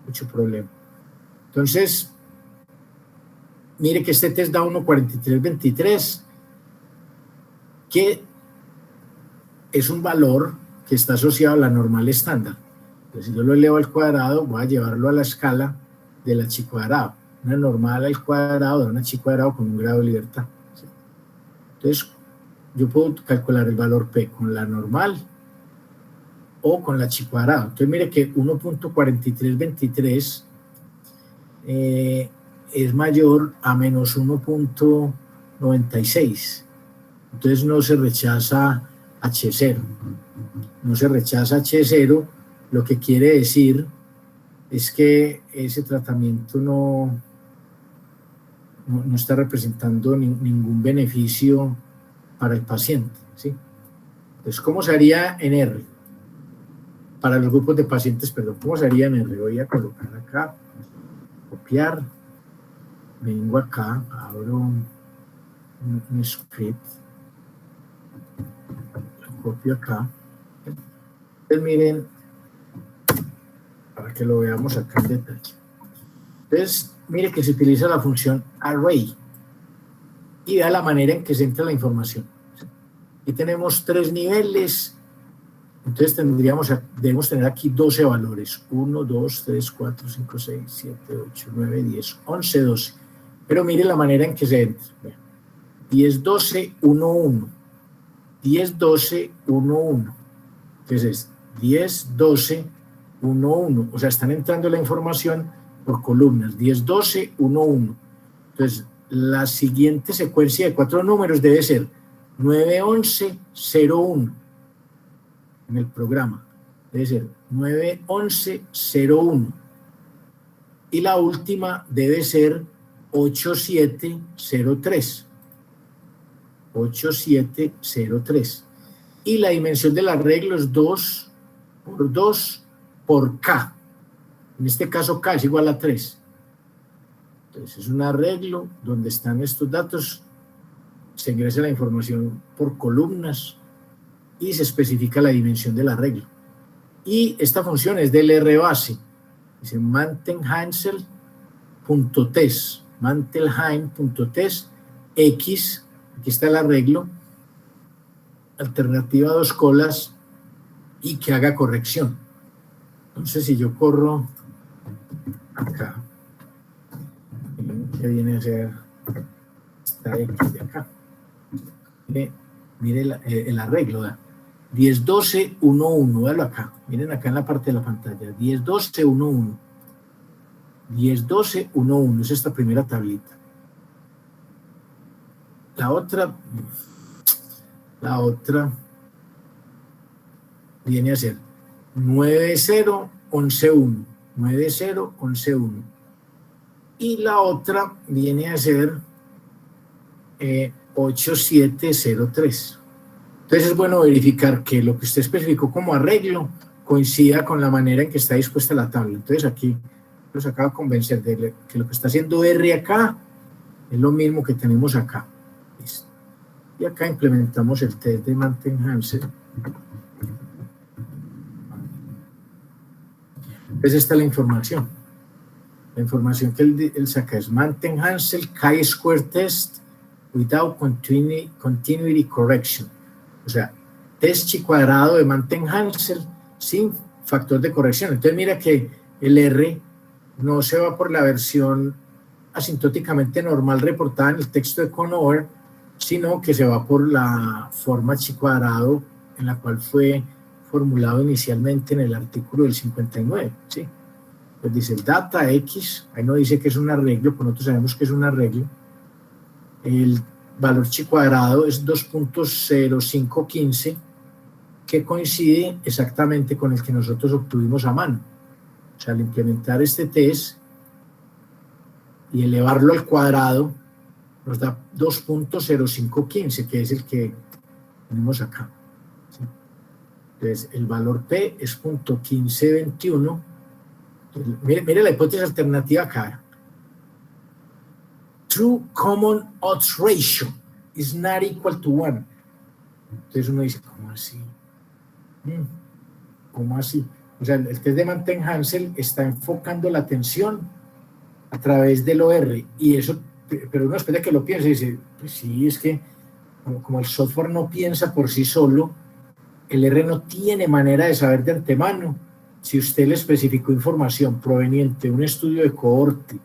mucho problema. Entonces, mire que este test da 1.4323, que es un valor que está asociado a la normal estándar. Entonces, si yo lo elevo al cuadrado, voy a llevarlo a la escala de la chi cuadrado. Una normal al cuadrado de una chi cuadrado con un grado de libertad. ¿Sí? Entonces, yo puedo calcular el valor P con la normal o con la chi cuadrado. Entonces, mire que 1.4323 es mayor a menos 1.96. Entonces, no se rechaza H0. No se rechaza H0, lo que quiere decir es que ese tratamiento no está representando ningún beneficio para el paciente, ¿sí? Entonces, ¿cómo se haría en R? Para los grupos de pacientes, perdón, ¿cómo se haría en R? Voy a colocar acá, copiar, vengo acá, abro un script, lo copio acá. Entonces, miren, para que lo veamos acá en detalle. Entonces, mire que se utiliza la función array y da la manera en que se entra la información. Aquí tenemos 3 niveles, entonces debemos tener aquí 12 valores, 1, 2, 3, 4, 5, 6, 7, 8, 9, 10, 11, 12. Pero mire la manera en que se entra. 10, 12, 1, 1. 10, 12, 1, 1. Entonces, 10, 12, 1, 1. O sea, están entrando la información por columnas. 10, 12, 1, 1. Entonces, la siguiente secuencia de 4 números debe ser 9, 11, 0, 1. En el programa. Debe ser 9, 11, 0, 1. Y la última debe ser 8, 7, 0, 3. 8, 7, 0, 3. Y la dimensión del arreglo es 2 por 2 por K. En este caso K es igual a 3. Entonces es un arreglo donde están estos datos, se ingresa la información por columnas y se especifica la dimensión del arreglo. Y esta función es del R base. Dice mantelhansel.test, mantelheim.test, X, aquí está el arreglo, alternativa 2 colas y que haga corrección. Entonces, si yo corro acá, que viene a ser esta X de acá, mire el arreglo, 10, 12, 1, 1, véalo acá, miren acá en la parte de la pantalla, 10, 12, 1, 1, 10, 12, 1, 1, es esta primera tablita. La otra viene a ser 9, 0, 11, 1, 9, 0, 11, 1. Y la otra viene a ser 8, 7, 0, 3. Entonces es bueno verificar que lo que usted especificó como arreglo coincida con la manera en que está dispuesta la tabla. Entonces aquí nos acaba de convencer de que lo que está haciendo R acá es lo mismo que tenemos acá. Listo. Y acá implementamos el test de Mantegn-Hansel. Entonces esta es la información. La información que él saca es Mantegn-Hansel chi-square test without continuity correction. O sea, test chi cuadrado de Mantegn-Hansel sin factor de corrección. Entonces mira que el R no se va por la versión asintóticamente normal reportada en el texto de Conover, sino que se va por la forma chi cuadrado en la cual fue formulado inicialmente en el artículo del 59, ¿sí? Pues dice el data X, ahí no dice que es un arreglo, pues nosotros sabemos que es un arreglo. El valor chi cuadrado es 2.0515, que coincide exactamente con el que nosotros obtuvimos a mano. O sea, al implementar este test y elevarlo al cuadrado, nos da 2.0515, que es el que tenemos acá. ¿Sí? Entonces, el valor P es .1521. Mire la hipótesis alternativa acá. True common odds ratio is not equal to 1. Entonces uno dice, ¿cómo así? ¿Cómo así? O sea, el test de Mantegn-Hansel está enfocando la atención a través del OR, y eso, pero uno espera que lo piense y dice, pues sí, es que como el software no piensa por sí solo, el R no tiene manera de saber de antemano si usted le especificó información proveniente de un estudio de cohorte,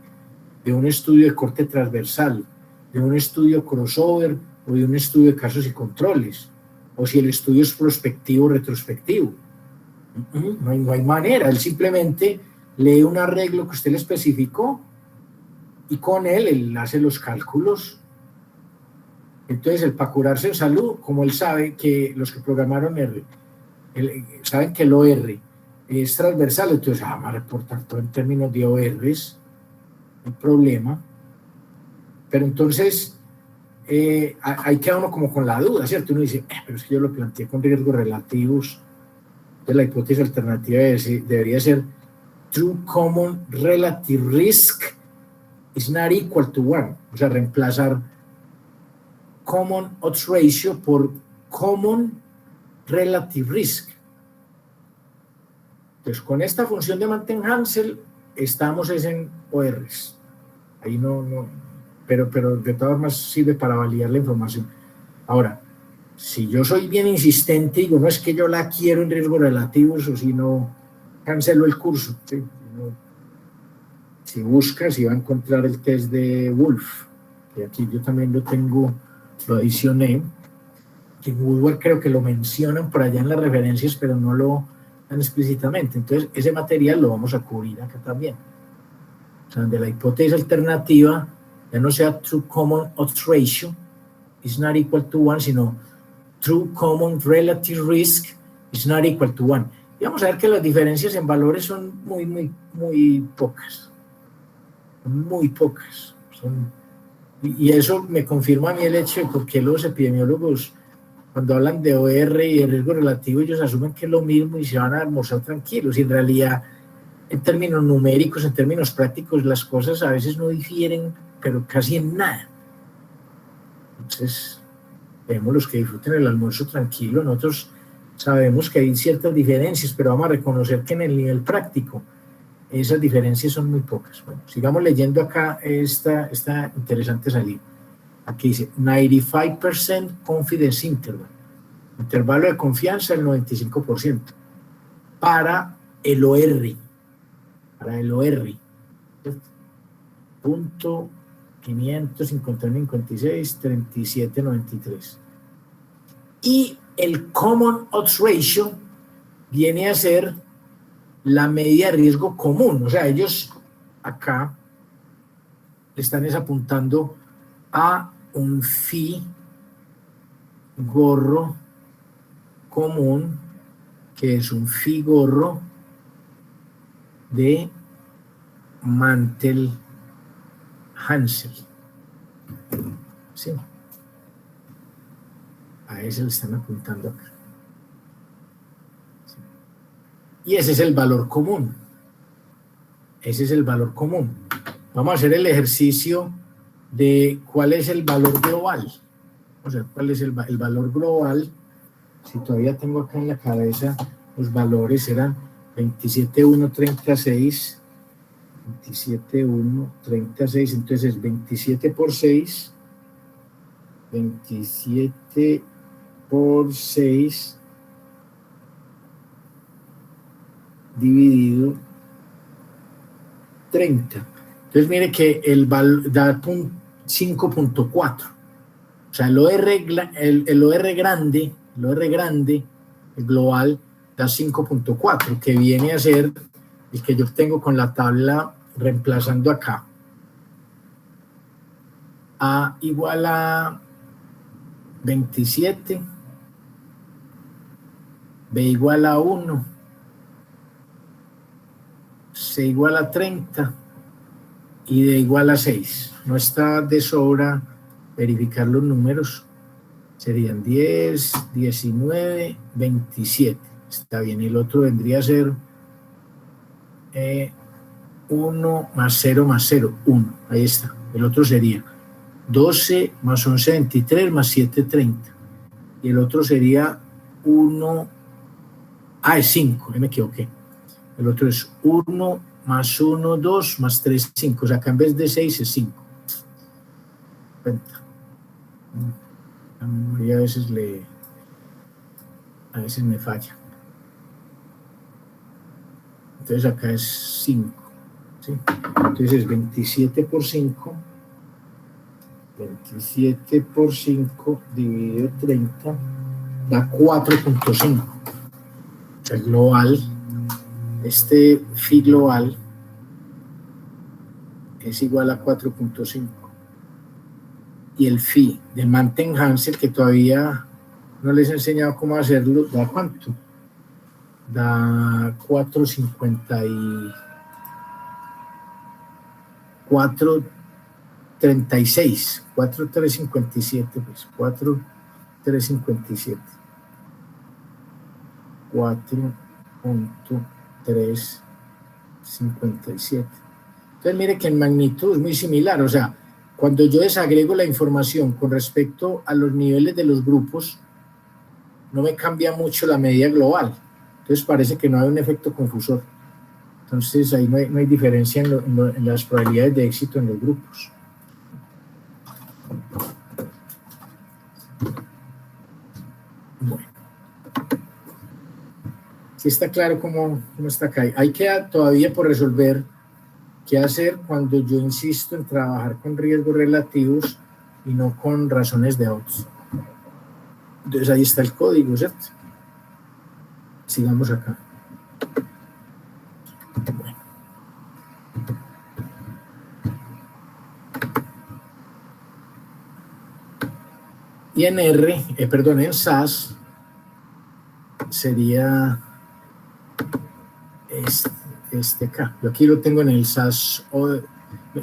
de un estudio de corte transversal, de un estudio crossover o de un estudio de casos y controles, o si el estudio es prospectivo o retrospectivo. No hay manera, él simplemente lee un arreglo que usted le especificó y con él hace los cálculos. Entonces, el para curarse en salud, como él sabe que los que programaron R, saben que el OR es transversal, entonces vamos a reportar todo en términos de ORs, no hay problema. Pero entonces, ahí queda uno como con la duda, ¿cierto? Uno dice, pero es que yo lo planteé con riesgos relativos. Entonces, la hipótesis alternativa debería ser true common relative risk is not equal to 1. O sea, reemplazar common odds ratio por common relative risk. Entonces, con esta función de Mantegn-Hansel estamos en ORs. Ahí no, pero de todas formas sirve para validar la información. Ahora, si yo soy bien insistente y digo, no es que yo la quiero en riesgos relativos, o si no, cancelo el curso. ¿Sí? Si busca, si va a encontrar el test de Wolf, que aquí yo también lo tengo, lo adicioné, que en Woodward creo que lo mencionan por allá en las referencias, pero no lo dan explícitamente. Entonces, ese material lo vamos a cubrir acá también. O sea, donde la hipótesis alternativa ya no sea true common odds ratio is not equal to 1, sino true common relative risk is not equal to 1. Y vamos a ver que las diferencias en valores son muy pocas. Muy pocas. Y eso me confirma a mí el hecho de por qué los epidemiólogos, cuando hablan de OR y de riesgo relativo, ellos asumen que es lo mismo y se van a almorzar tranquilos. Y en realidad, en términos numéricos, en términos prácticos, las cosas a veces no difieren, pero casi en nada. Entonces, vemos los que disfruten el almuerzo tranquilo. Nosotros sabemos que hay ciertas diferencias, pero vamos a reconocer que en el nivel práctico esas diferencias son muy pocas. Bueno, sigamos leyendo acá esta interesante salida. Aquí dice 95% confidence interval. Intervalo de confianza el 95%. Para el OR. Para el OR. Punto 556.3793. Y el Common Odds Ratio viene a ser la medida de riesgo común. O sea, ellos acá están apuntando a un phi gorro común, que es un phi gorro de Mantel-Hansel. ¿Sí? A ese le están apuntando acá. ¿Sí? Y ese es el valor común. Ese es el valor común. Vamos a hacer el ejercicio de cuál es el valor global. O sea, cuál es el valor global. Si todavía tengo acá en la cabeza los valores, eran 27.136, 27.136, entonces 27 por 6, 27 por 6 dividido 30. Entonces mire que el valor da 5.4. O sea, el OR grande, el global, da 5.4, que viene a ser el que yo obtengo con la tabla reemplazando acá. A igual a 27, B igual a 1, C igual a 30 y D igual a 6. No está de sobra verificar los números. Serían 10, 19, 27. Está bien, el otro vendría a ser 1 más 0 más 0, 1. Ahí está. El otro sería 12 más 11, 23 más 7, 30. Y el otro sería 1, es 5, me equivoqué. El otro es 1 más 1, 2 más 3, 5. O sea, acá en vez de 6 es 5. Cuenta. La memoria a veces me falla. Entonces acá es 5. ¿Sí? Entonces es 27 por 5. 27 por 5 dividido 30 da 4.5. El global, este phi global es igual a 4.5. Y el phi de Mantel-Hansel, que todavía no les he enseñado cómo hacerlo, ¿da cuánto? Da 4.36, 4.357, pues 4.357. 4.357. Entonces mire que en magnitud es muy similar, o sea, cuando yo desagrego la información con respecto a los niveles de los grupos, no me cambia mucho la medida global. Entonces parece que no hay un efecto confusor. Entonces ahí no hay diferencia en las probabilidades de éxito en los grupos. Bueno. Sí está claro cómo está acá. Hay que todavía por resolver qué hacer cuando yo insisto en trabajar con riesgos relativos y no con razones de odds. Entonces ahí está el código, ¿cierto? Sigamos acá. Bueno. Y en en SAS sería este acá. Yo aquí lo tengo en el SAS.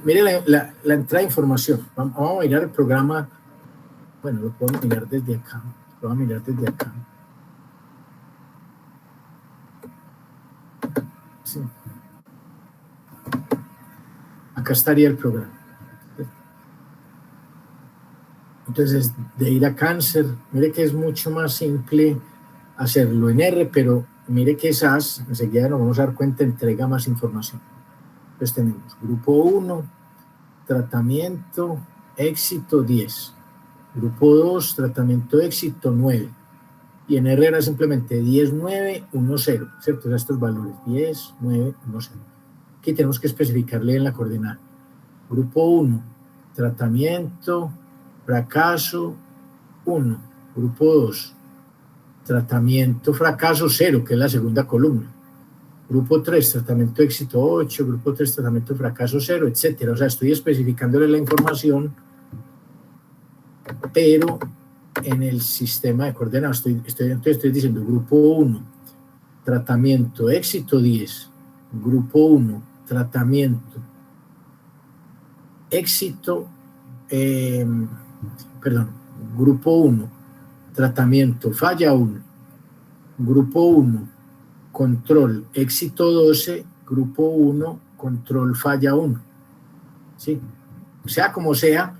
Mire la entrada de información. Vamos a mirar el programa. Bueno, lo puedo mirar desde acá. Lo voy a mirar desde acá. Sí. Acá estaría el programa. Entonces, de ir a cáncer, mire que es mucho más simple hacerlo en R, pero mire que SAS, enseguida nos vamos a dar cuenta, entrega más información. Entonces tenemos grupo 1, tratamiento, éxito 10. Grupo 2, tratamiento, éxito 9. y en R era simplemente 10, 9, 1, 0, ¿cierto? O sea, estos valores, 10, 9, 1, 0. Aquí tenemos que especificarle en la coordenada. Grupo 1, tratamiento, fracaso, 1. Grupo 2, tratamiento, fracaso, 0, que es la segunda columna. Grupo 3, tratamiento éxito 8, grupo 3, tratamiento fracaso 0, etcétera. O sea, estoy especificándole la información, pero en el sistema de coordenadas estoy diciendo grupo 1, tratamiento éxito 10, grupo 1, tratamiento éxito, grupo 1, tratamiento falla 1, grupo 1, control éxito 12, grupo 1, control falla 1. ¿Sí? Sea como sea,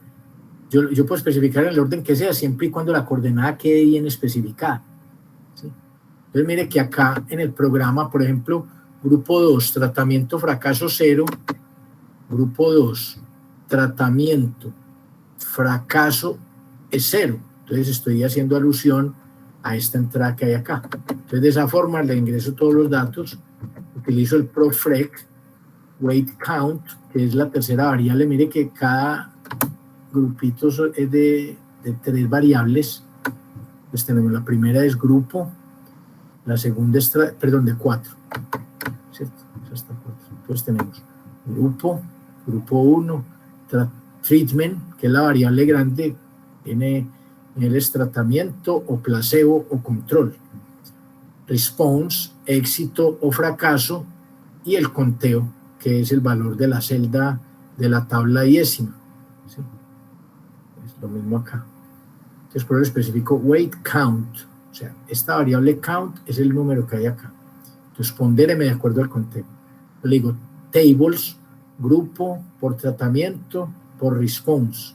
yo puedo especificar en el orden que sea, siempre y cuando la coordenada quede bien especificada. ¿Sí? Entonces, mire que acá en el programa, por ejemplo, grupo 2, tratamiento fracaso 0, grupo 2, tratamiento fracaso es 0. Entonces, estoy haciendo alusión a esta entrada que hay acá. Entonces, de esa forma le ingreso todos los datos, utilizo el profrec, weight count, que es la tercera variable. Mire que cada grupito es de 3 variables. Pues tenemos la primera es grupo, la segunda es, de 4, ¿cierto? Hasta 4. Entonces tenemos grupo 1, treatment, que es la variable grande, tiene el tratamiento o placebo o control, response, éxito o fracaso, y el conteo, que es el valor de la celda de la tabla diésima. ¿Sí? Es lo mismo acá. Entonces, por eso especifico weight count, o sea, esta variable count es el número que hay acá. Entonces, pondéreme de acuerdo al conteo. Yo le digo tables, grupo, por tratamiento, por response.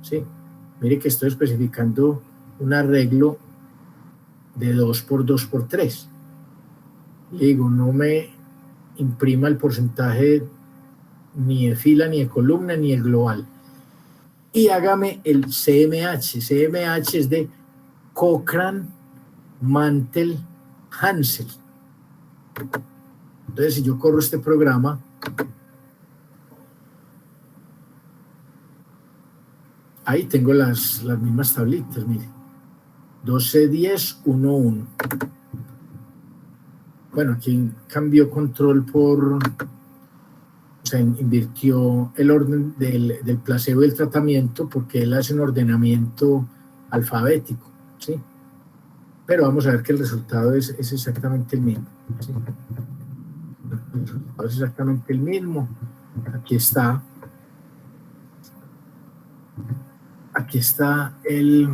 ¿Sí? Mire que estoy especificando un arreglo de 2 por 2 por 3. Le digo, no me imprima el porcentaje ni de fila, ni de columna, ni el global. Y hágame el CMH. CMH es de Cochrane, Mantel, Hansel. Entonces, si yo corro este programa, ahí tengo las mismas tablitas, mire. 12, 10, 1, 1. Bueno, aquí cambió control por... O sea, invirtió el orden del placebo y del tratamiento porque él hace un ordenamiento alfabético, ¿sí? Pero vamos a ver que el resultado es exactamente el mismo, ¿sí? El resultado es exactamente el mismo. Aquí está el...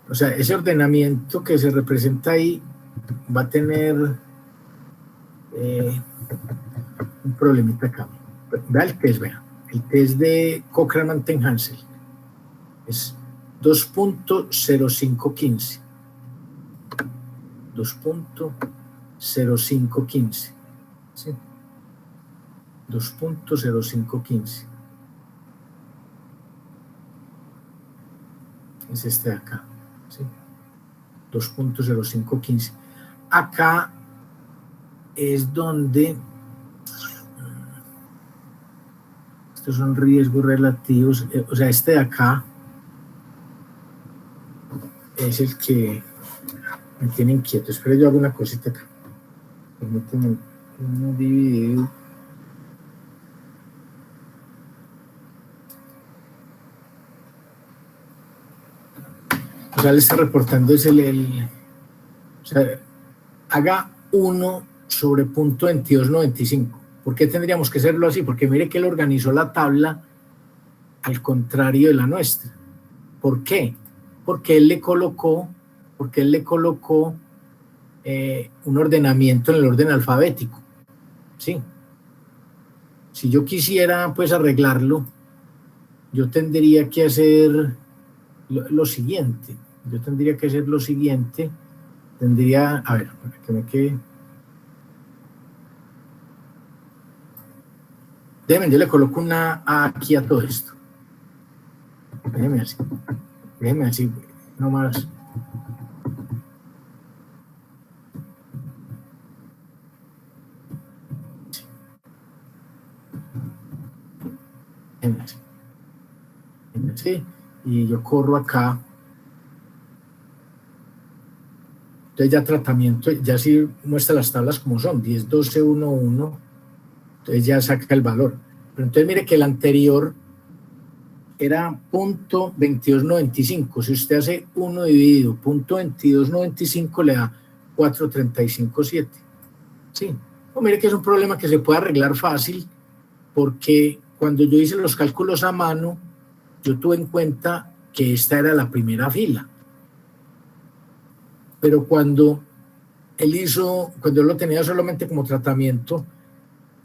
O sea, ese ordenamiento que se representa ahí va a tener un problemita acá. Vea el test, vea. El test de Cochrane Mantel Hansel es 2.0515. 2.0515. ¿Sí? 2.0515. Es este de acá. ¿Sí? 2.0515. Acá es donde estos son riesgos relativos, o sea, este de acá es el que me tiene inquieto. Espero yo hago una cosita acá. Permítanme dividir. O sea, le está reportando es o sea, haga 1 sobre punto 2295. ¿Por qué tendríamos que hacerlo así? Porque mire que él organizó la tabla al contrario de la nuestra. ¿Por qué? Porque él le colocó un ordenamiento en el orden alfabético. ¿Sí? Si yo quisiera pues arreglarlo, yo tendría que hacer lo siguiente. Tendría, a ver, para que me quede. Déjenme, yo le coloco una A aquí a todo esto. Déjenme así, nomás. Sí, y yo corro acá. Entonces ya tratamiento, ya sí muestra las tablas como son, 10, 12, 1, 1, entonces ya saca el valor. Pero entonces mire que el anterior era punto 2295. Si usted hace 1 dividido punto 2295 le da 435.7. Sí, pues mire que es un problema que se puede arreglar fácil, porque cuando yo hice los cálculos a mano, yo tuve en cuenta que esta era la primera fila. Pero cuando cuando él lo tenía solamente como tratamiento,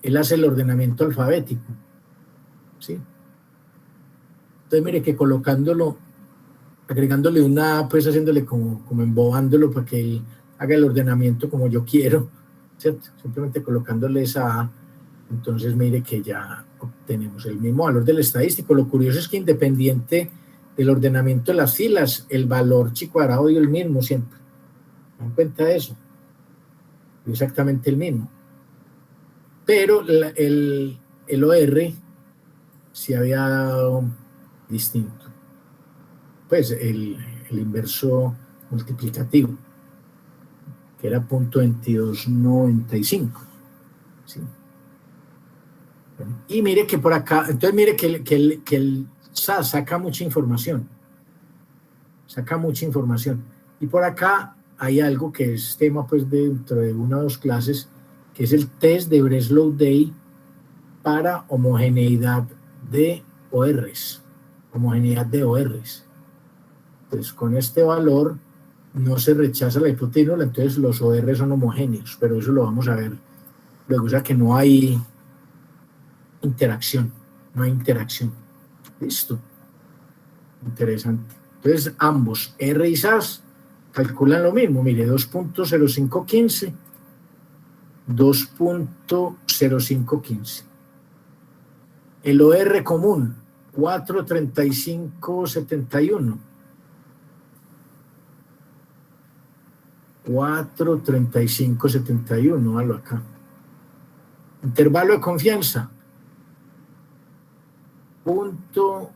él hace el ordenamiento alfabético. ¿Sí? Entonces, mire que colocándolo, agregándole una, pues haciéndole como embobándolo para que él haga el ordenamiento como yo quiero, ¿cierto? Simplemente colocándole esa A, entonces mire que ya obtenemos el mismo valor del estadístico. Lo curioso es que independiente del ordenamiento de las filas, el valor chi cuadrado dio el mismo siempre. ¿Se dan cuenta de eso? Exactamente el mismo. Pero el OR sí había dado distinto. Pues el inverso multiplicativo, que era punto 2295. ¿Sí? Y mire que por acá, entonces mire que el SAS saca mucha información. Saca mucha información. Y por acá hay algo que es tema pues dentro de una o dos clases, que es el test de Breslow-Day para homogeneidad de ORs. Homogeneidad de ORs. Entonces, con este valor no se rechaza la hipótesis, entonces los OR son homogéneos, pero eso lo vamos a ver luego, o sea que no hay interacción, no hay interacción. Listo. Interesante. Entonces, ambos, R y SAS, calculan lo mismo. Mire, 2.0515, 2.0515. El OR común, 43571. 43571, hazlo acá. Intervalo de confianza, punto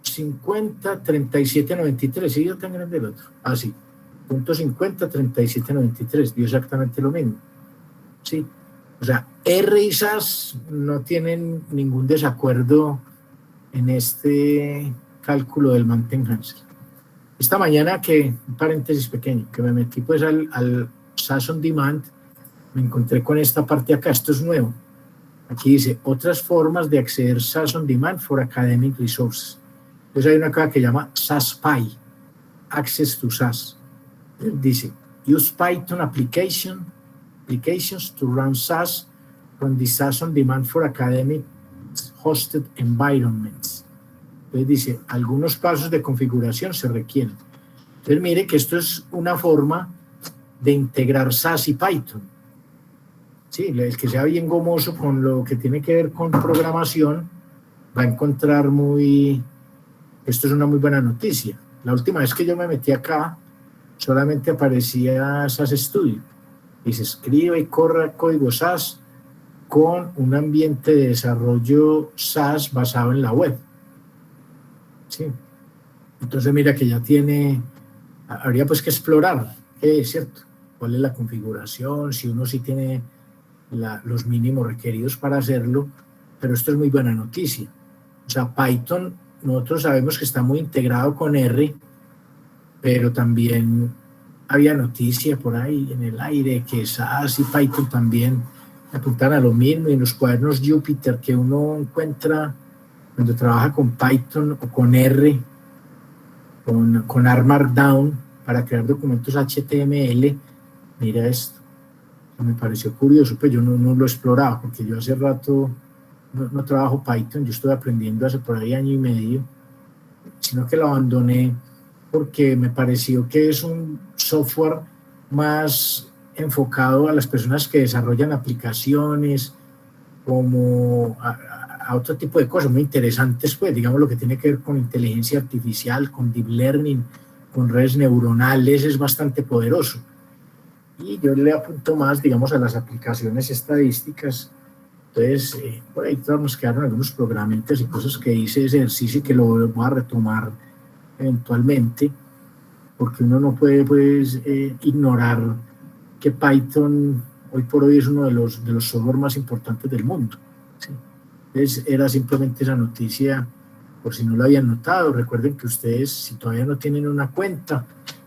50, 3793. ¿Sí dio tan grande el otro? Ah, sí. Punto 50, 3793. Dio exactamente lo mismo. Sí. O sea, R y SAS no tienen ningún desacuerdo en este cálculo del Mantegazza. Esta mañana un paréntesis pequeño, que me metí pues al SAS on Demand, me encontré con esta parte acá, esto es nuevo. Aquí dice, otras formas de acceder SAS on Demand for Academic Resources. Entonces hay una acá que llama SAS-Py, Access to SAS. Dice, use Python applications to run SAS from the SAS on Demand for Academic Hosted Environments. Entonces dice, algunos pasos de configuración se requieren. Entonces mire que esto es una forma de integrar SAS y Python. Sí, el que sea bien gomoso con lo que tiene que ver con programación va a encontrar esto es una muy buena noticia. La última vez que yo me metí acá, solamente aparecía SAS Studio y se escribe y corre código SAS con un ambiente de desarrollo SAS basado en la web. Sí. Entonces mira que ya habría pues que explorar, ¿qué es cierto? ¿Cuál es la configuración? Si uno sí tiene los mínimos requeridos para hacerlo, pero esto es muy buena noticia. O sea, Python, nosotros sabemos que está muy integrado con R, pero también había noticia por ahí en el aire que SAS y Python también apuntan a lo mismo, y en los cuadernos Jupyter que uno encuentra cuando trabaja con Python o con R, con R Markdown para crear documentos HTML, mira esto, me pareció curioso, pues yo no lo exploraba, porque yo hace rato no trabajo Python, yo estoy aprendiendo hace por ahí año y medio, sino que lo abandoné porque me pareció que es un software más enfocado a las personas que desarrollan aplicaciones, como a otro tipo de cosas muy interesantes, pues digamos lo que tiene que ver con inteligencia artificial, con deep learning, con redes neuronales es bastante poderoso. Y yo le apunto más, digamos, a las aplicaciones estadísticas. Entonces, por ahí nos quedaron algunos programitas y cosas que hice ese ejercicio y que lo voy a retomar eventualmente, porque uno no puede, pues, ignorar que Python hoy por hoy es uno de los software más importantes del mundo. ¿Sí? Entonces, era simplemente esa noticia, por si no lo habían notado. Recuerden que ustedes, si todavía no tienen una cuenta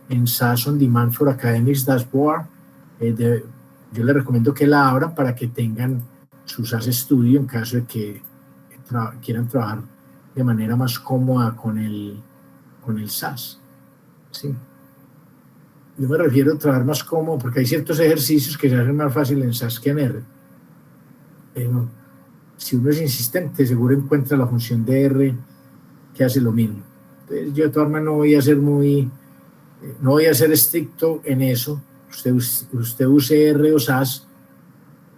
en SAS On Demand for Academics Dashboard, yo les recomiendo que la abran para que tengan su SAS Studio en caso de que quieran trabajar de manera más cómoda con el SAS. ¿Sí? Yo me refiero a trabajar más cómodo porque hay ciertos ejercicios que se hacen más fácil en SAS que en R. Pero si uno es insistente, seguro encuentra la función de R que hace lo mismo. Entonces, yo de todas maneras no voy a ser estricto en eso. Usted use R o SAS,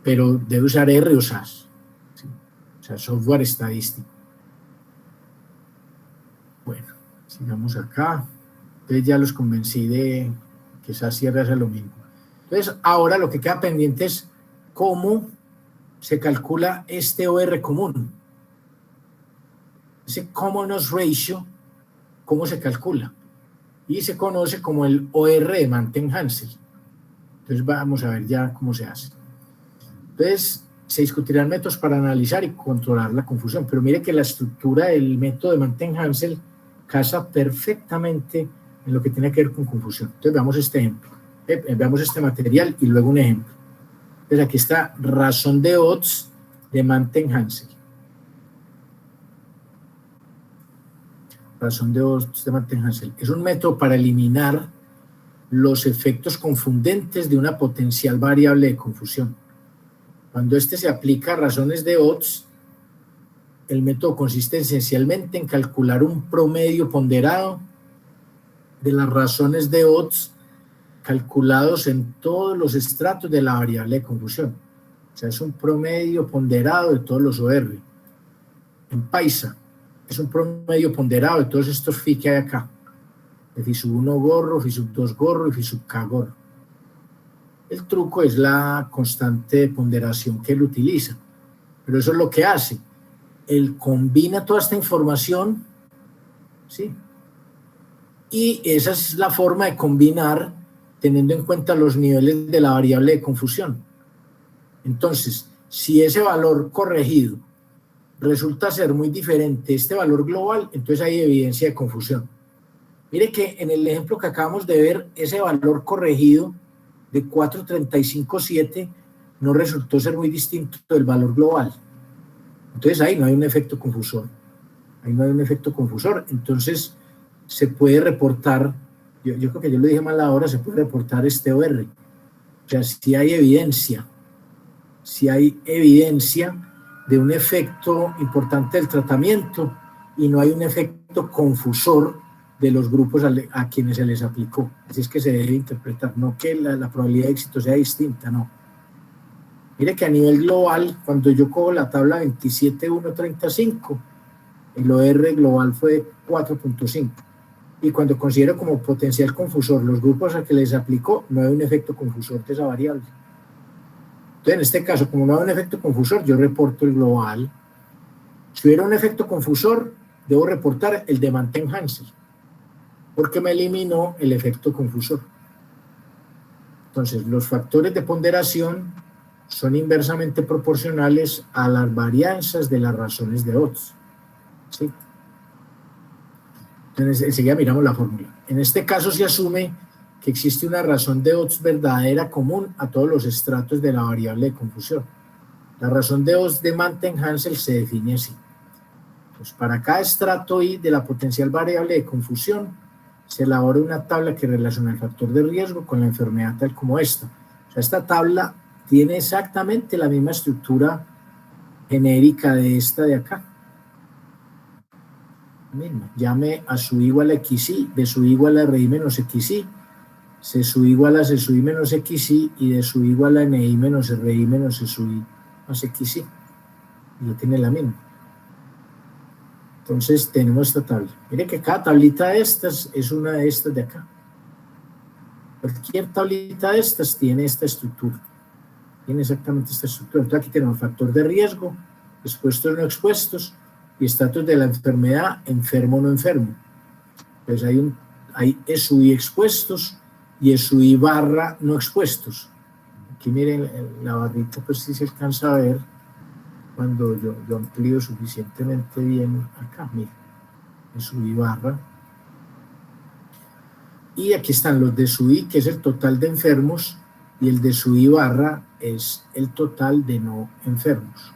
pero debe usar R o SAS. ¿Sí? O sea, software estadístico. Bueno, sigamos acá. Entonces ya los convencí de que SAS y R hace lo mismo. Entonces, ahora lo que queda pendiente es cómo se calcula este OR común. Ese Commonness Ratio, ¿cómo se calcula? Y se conoce como el OR de Mantel-Hansel. Entonces vamos a ver ya cómo se hace. Entonces se discutirán métodos para analizar y controlar la confusión, pero mire que la estructura del método de Mantel-Hansel casa perfectamente en lo que tiene que ver con confusión. Entonces veamos este ejemplo, veamos este material y luego un ejemplo. Entonces aquí está razón de odds de Mantel-Hansel. Razón de odds de Mantel-Hansel. Es un método para eliminar los efectos confundentes de una potencial variable de confusión. Cuando este se aplica a razones de odds, el método consiste esencialmente en calcular un promedio ponderado de las razones de odds calculados en todos los estratos de la variable de confusión. O sea, es un promedio ponderado de todos los OR. En Paisa, es un promedio ponderado de todos estos phi que hay acá. De phi sub 1 gorro, phi sub 2 gorro y phi sub k gorro. El truco es la constante de ponderación que él utiliza. Pero eso es lo que hace. Él combina toda esta información, ¿sí? Y esa es la forma de combinar teniendo en cuenta los niveles de la variable de confusión. Entonces, si ese valor corregido resulta ser muy diferente a este valor global, entonces hay evidencia de confusión. Mire que en el ejemplo que acabamos de ver, ese valor corregido de 4.357 no resultó ser muy distinto del valor global. Entonces ahí no hay un efecto confusor. Ahí no hay un efecto confusor. Entonces se puede reportar, yo creo que yo lo dije mal ahora, se puede reportar este OR. O sea, si hay evidencia de un efecto importante del tratamiento y no hay un efecto confusor de los grupos a quienes se les aplicó. Así es que se debe interpretar, no que la probabilidad de éxito sea distinta, no. Mire que a nivel global, cuando yo cojo la tabla 27.135, el OR global fue 4.5. Y cuando considero como potencial confusor los grupos a que les aplicó, no hay un efecto confusor de esa variable. Entonces, en este caso, como no hay un efecto confusor, yo reporto el global. Si hubiera un efecto confusor, debo reportar el de Mantel-Hansel, porque me eliminó el efecto confusor. Entonces, los factores de ponderación son inversamente proporcionales a las varianzas de las razones de odds. ¿Sí? Entonces, enseguida miramos la fórmula. En este caso se asume que existe una razón de odds verdadera común a todos los estratos de la variable de confusión. La razón de odds de Mantel-Hansel se define así. Pues para cada estrato I de la potencial variable de confusión, se elabora una tabla que relaciona el factor de riesgo con la enfermedad tal como esta. O sea, esta tabla tiene exactamente la misma estructura genérica de esta de acá. Llame a su igual a xi, de su igual a ri menos xi, c su igual a c su i menos xi y de su igual a ni menos ri menos c su i más xi. Y lo tiene la misma. Entonces tenemos esta tabla. Mire que cada tablita de estas es una de estas de acá. Cualquier tablita de estas tiene esta estructura. Tiene exactamente esta estructura. Entonces aquí tenemos factor de riesgo, expuestos no expuestos, y estatus de la enfermedad, enfermo o no enfermo. Pues hay SUI expuestos y SUI barra no expuestos. Aquí miren la barrita, pues sí se alcanza a ver cuando yo amplío suficientemente bien acá, miren, SUI barra. Y aquí están los de SUI, que es el total de enfermos, y el de SUI barra es el total de no enfermos.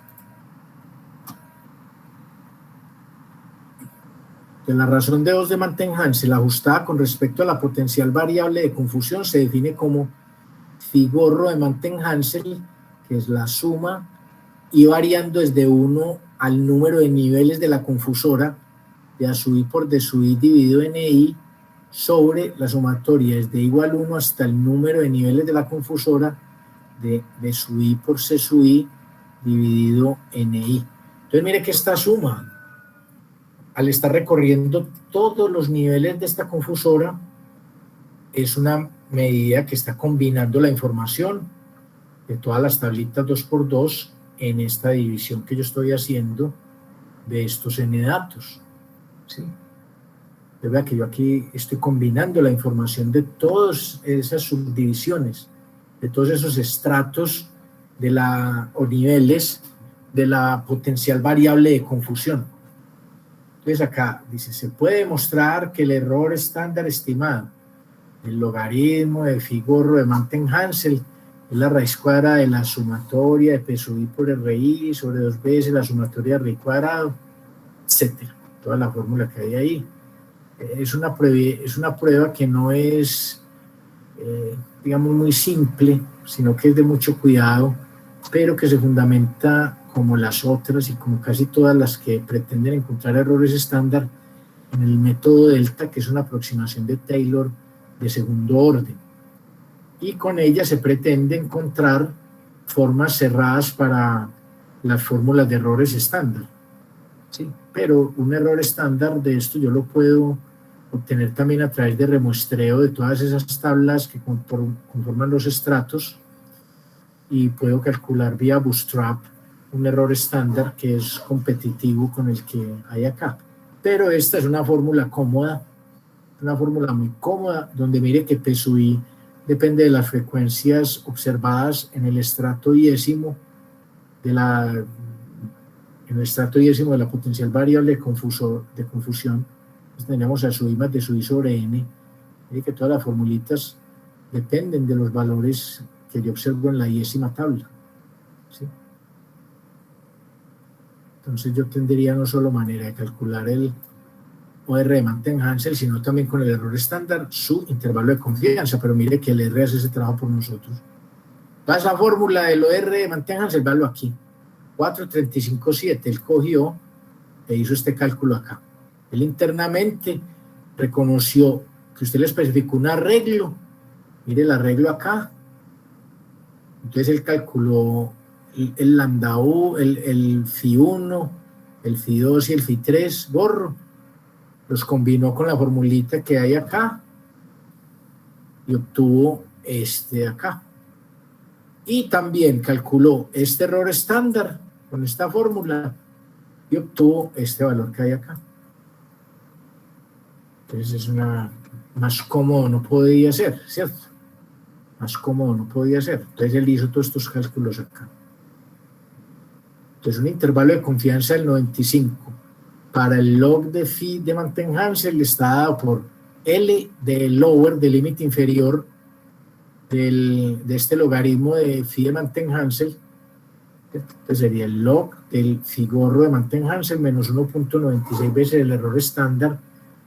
De la razón de Bose-Mantel-Hansel ajustada con respecto a la potencial variable de confusión se define como phi gorro de Mantel-Hansel, que es la suma, y variando desde 1 al número de niveles de la confusora de A sub I por D sub I dividido en I sobre la sumatoria desde igual 1 hasta el número de niveles de la confusora de B sub I por C sub I dividido en I. Entonces mire que esta suma, al estar recorriendo todos los niveles de esta confusora, es una medida que está combinando la información de todas las tablitas 2x2 en esta división que yo estoy haciendo de estos n datos. ¿Sí? Vea que yo aquí estoy combinando la información de todas esas subdivisiones, de todos esos estratos de o niveles de la potencial variable de confusión. Entonces acá dice, se puede demostrar que el error estándar estimado, el logaritmo de phi gorro de Mantel-Hansel, es la raíz cuadrada de la sumatoria de P sub I por RI sobre 2 veces la sumatoria de RI cuadrado, etcétera. Toda la fórmula que hay ahí. Es una prueba que no es, digamos, muy simple, sino que es de mucho cuidado, pero que se fundamenta como las otras y como casi todas las que pretenden encontrar errores estándar en el método delta, que es una aproximación de Taylor de segundo orden. Y con ella se pretende encontrar formas cerradas para las fórmulas de errores estándar. ¿Sí? Pero un error estándar de esto yo lo puedo obtener también a través de remuestreo de todas esas tablas que conforman los estratos y puedo calcular vía Bootstrap un error estándar que es competitivo con el que hay acá. Pero esta es una fórmula cómoda, una fórmula muy cómoda, donde mire que P sub I depende de las frecuencias observadas en el estrato diésimo de la potencial variable de confusión. Entonces tenemos A sub I más D sub I sobre N. Mire que todas las formulitas dependen de los valores que yo observo en la diésima tabla. ¿Sí? Entonces yo tendría no solo manera de calcular el OR de Mantel-Hansel, sino también con el error estándar, su intervalo de confianza, pero mire que el R hace ese trabajo por nosotros. Toda esa fórmula del OR de Mantel-Hansel, véalo aquí, 435.7, él cogió e hizo este cálculo acá. Él internamente reconoció que usted le especificó un arreglo, mire el arreglo acá, entonces él calculó el lambda U, el phi 1, el phi 2 y el phi 3 gorro, los combinó con la formulita que hay acá y obtuvo este de acá. Y también calculó este error estándar con esta fórmula y obtuvo este valor que hay acá. Entonces es más cómodo no podía ser, ¿cierto? Más cómodo no podía ser. Entonces él hizo todos estos cálculos acá. Entonces un intervalo de confianza del 95 para el log de phi de Mantel-Hansel está dado por L del lower, del límite inferior de este logaritmo de phi de Mantel-Hansel. Entonces sería el log del phi gorro de Mantel-Hansel menos 1.96 veces el error estándar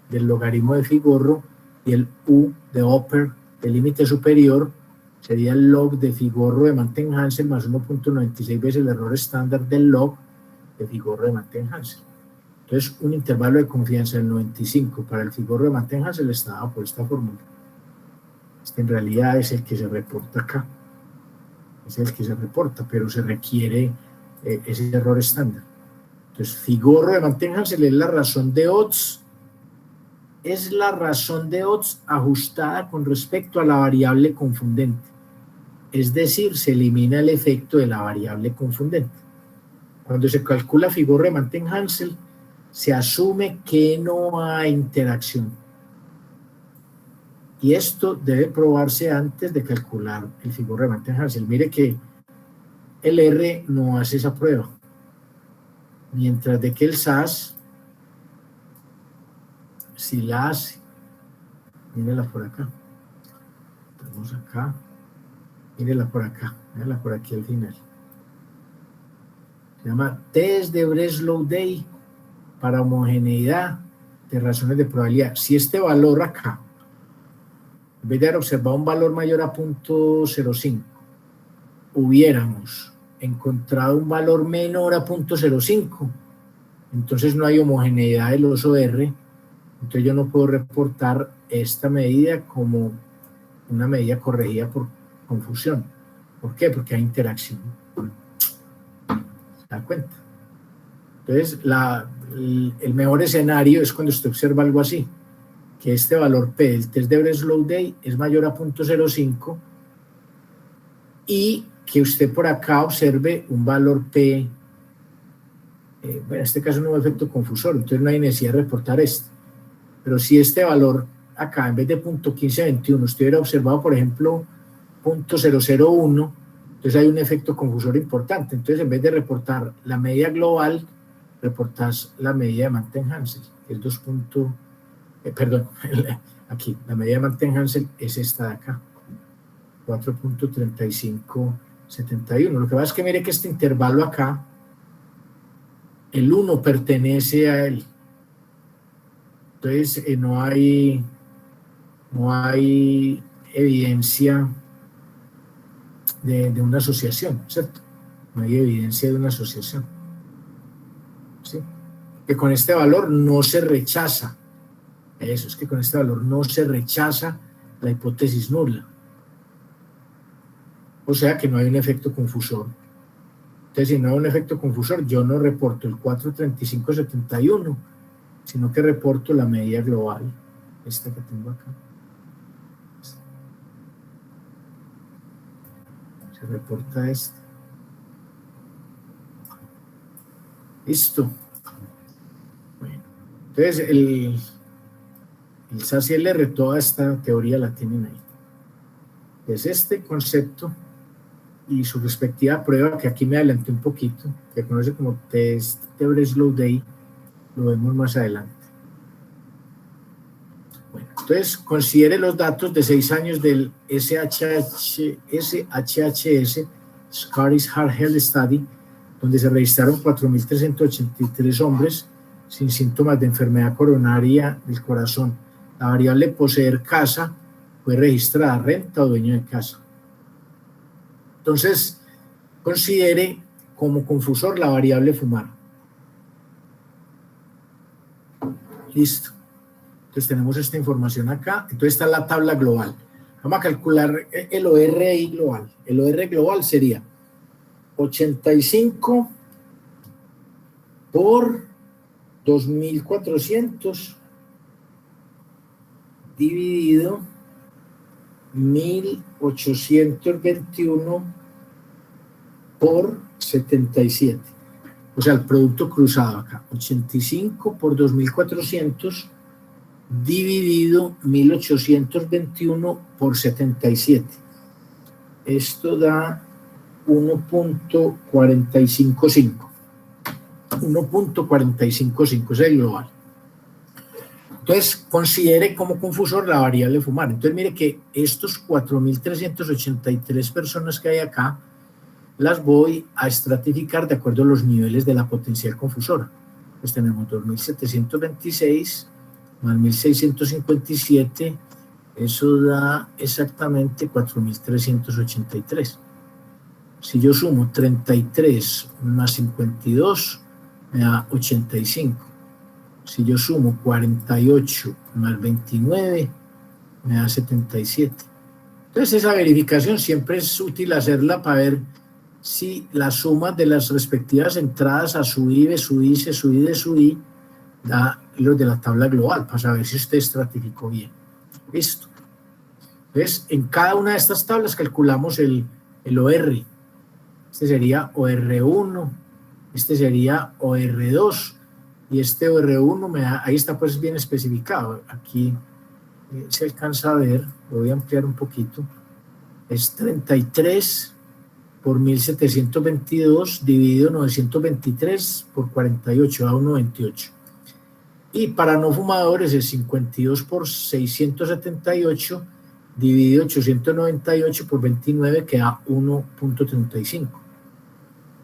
del logaritmo de phi gorro, y el U de upper del límite superior sería el log de phi gorro de Mantel-Hansel más 1.96 veces el error estándar del log de phi gorro de Mantel-Hansel. Entonces, un intervalo de confianza del 95 para el phi gorro de Mantel-Hansel está dado por esta fórmula. Este en realidad es el que se reporta acá. Es el que se reporta, pero se requiere ese error estándar. Entonces, figorro de Mantegna-Hansel es la razón de odds, ajustada con respecto a la variable confundente. Es decir, se elimina el efecto de la variable confundente. Cuando se calcula figorro de Mantegna-Hansel, se asume que no hay interacción. Y esto debe probarse antes de calcular el figorro de Mantegna-Hansel. Mire que el R no hace esa prueba. Mientras de que el SAS sí la hace. Mírela por acá. Estamos acá. Mírela por acá. Mírela por aquí al final. Se llama test de Breslow-Day para homogeneidad de razones de probabilidad. Si este valor acá, en vez de haber observado un valor mayor a 0.05, hubiéramos encontrado un valor menor a 0.05, entonces no hay homogeneidad del oso R, entonces yo no puedo reportar esta medida como una medida corregida por confusión. ¿Por qué? Porque hay interacción. ¿Se da cuenta? Entonces, el mejor escenario es cuando usted observa algo así, que este valor P del test de Breslow-Day es mayor a 0.05 y que usted por acá observe un valor P, bueno, en este caso no hay efecto confusor, entonces no hay necesidad de reportar esto. Pero si este valor acá, en vez de 0.1521, usted hubiera observado, por ejemplo, 0.001, entonces hay un efecto confusor importante. Entonces, en vez de reportar la medida global, reportas la medida de Mantegna-Hansel, que es 2. Perdón, aquí, la medida de Mantegna-Hansel es esta de acá, 4.3571. Lo que pasa es que mire que este intervalo acá, el 1 pertenece a él. Entonces, no hay evidencia de una asociación, ¿cierto? No hay evidencia de una asociación. ¿Sí? Que con este valor no se rechaza. Eso es que con este valor no se rechaza la hipótesis nula. O sea que no hay un efecto confusor. Entonces, si no hay un efecto confusor, yo no reporto el 4.3571, sino que reporto la medida global, esta que tengo acá. Se reporta esta. Listo. Bueno, entonces el SAS y el R, toda esta teoría la tienen ahí. Es este concepto y su respectiva prueba, que aquí me adelanté un poquito, que conoce como test de Breslow-Day, lo vemos más adelante. Bueno, entonces considere los datos de 6 años del SHHS, Scottish Heart Health Study, donde se registraron 4.383 hombres sin síntomas de enfermedad coronaria del corazón. La variable poseer casa fue registrada, renta o dueño de casa. Entonces, considere como confusor la variable fumar. Listo. Entonces tenemos esta información acá. Entonces está la tabla global. Vamos a calcular el ORI global. El OR global sería 85 por 2.400 dividido 1.821 por 77. O sea, el producto cruzado acá. 85 por 2.400 dividido 1.821 por 77. Esto da 1.455. 1.455 es el global. Entonces, considere como confusor la variable fumar. Entonces, mire que estos 4.383 personas que hay acá, las voy a estratificar de acuerdo a los niveles de la potencial confusora. Pues tenemos 2.726 más 1.657, eso da exactamente 4.383. Si yo sumo 33 más 52, me da 85. Si yo sumo 48 más 29, me da 77. Entonces esa verificación siempre es útil hacerla para ver si la suma de las respectivas entradas a su I, B su I, C su I, D su I, da los de la tabla global, para saber si usted estratificó bien. Listo. Entonces, en cada una de estas tablas calculamos el OR. Este sería OR1, este sería OR2, y este OR1, ahí está pues bien especificado. Aquí se alcanza a ver, lo voy a ampliar un poquito, es 33 por 1722 dividido 923 por 48, da 1,28. Y para no fumadores es 52 por 678 dividido 898 por 29, que da 1,35.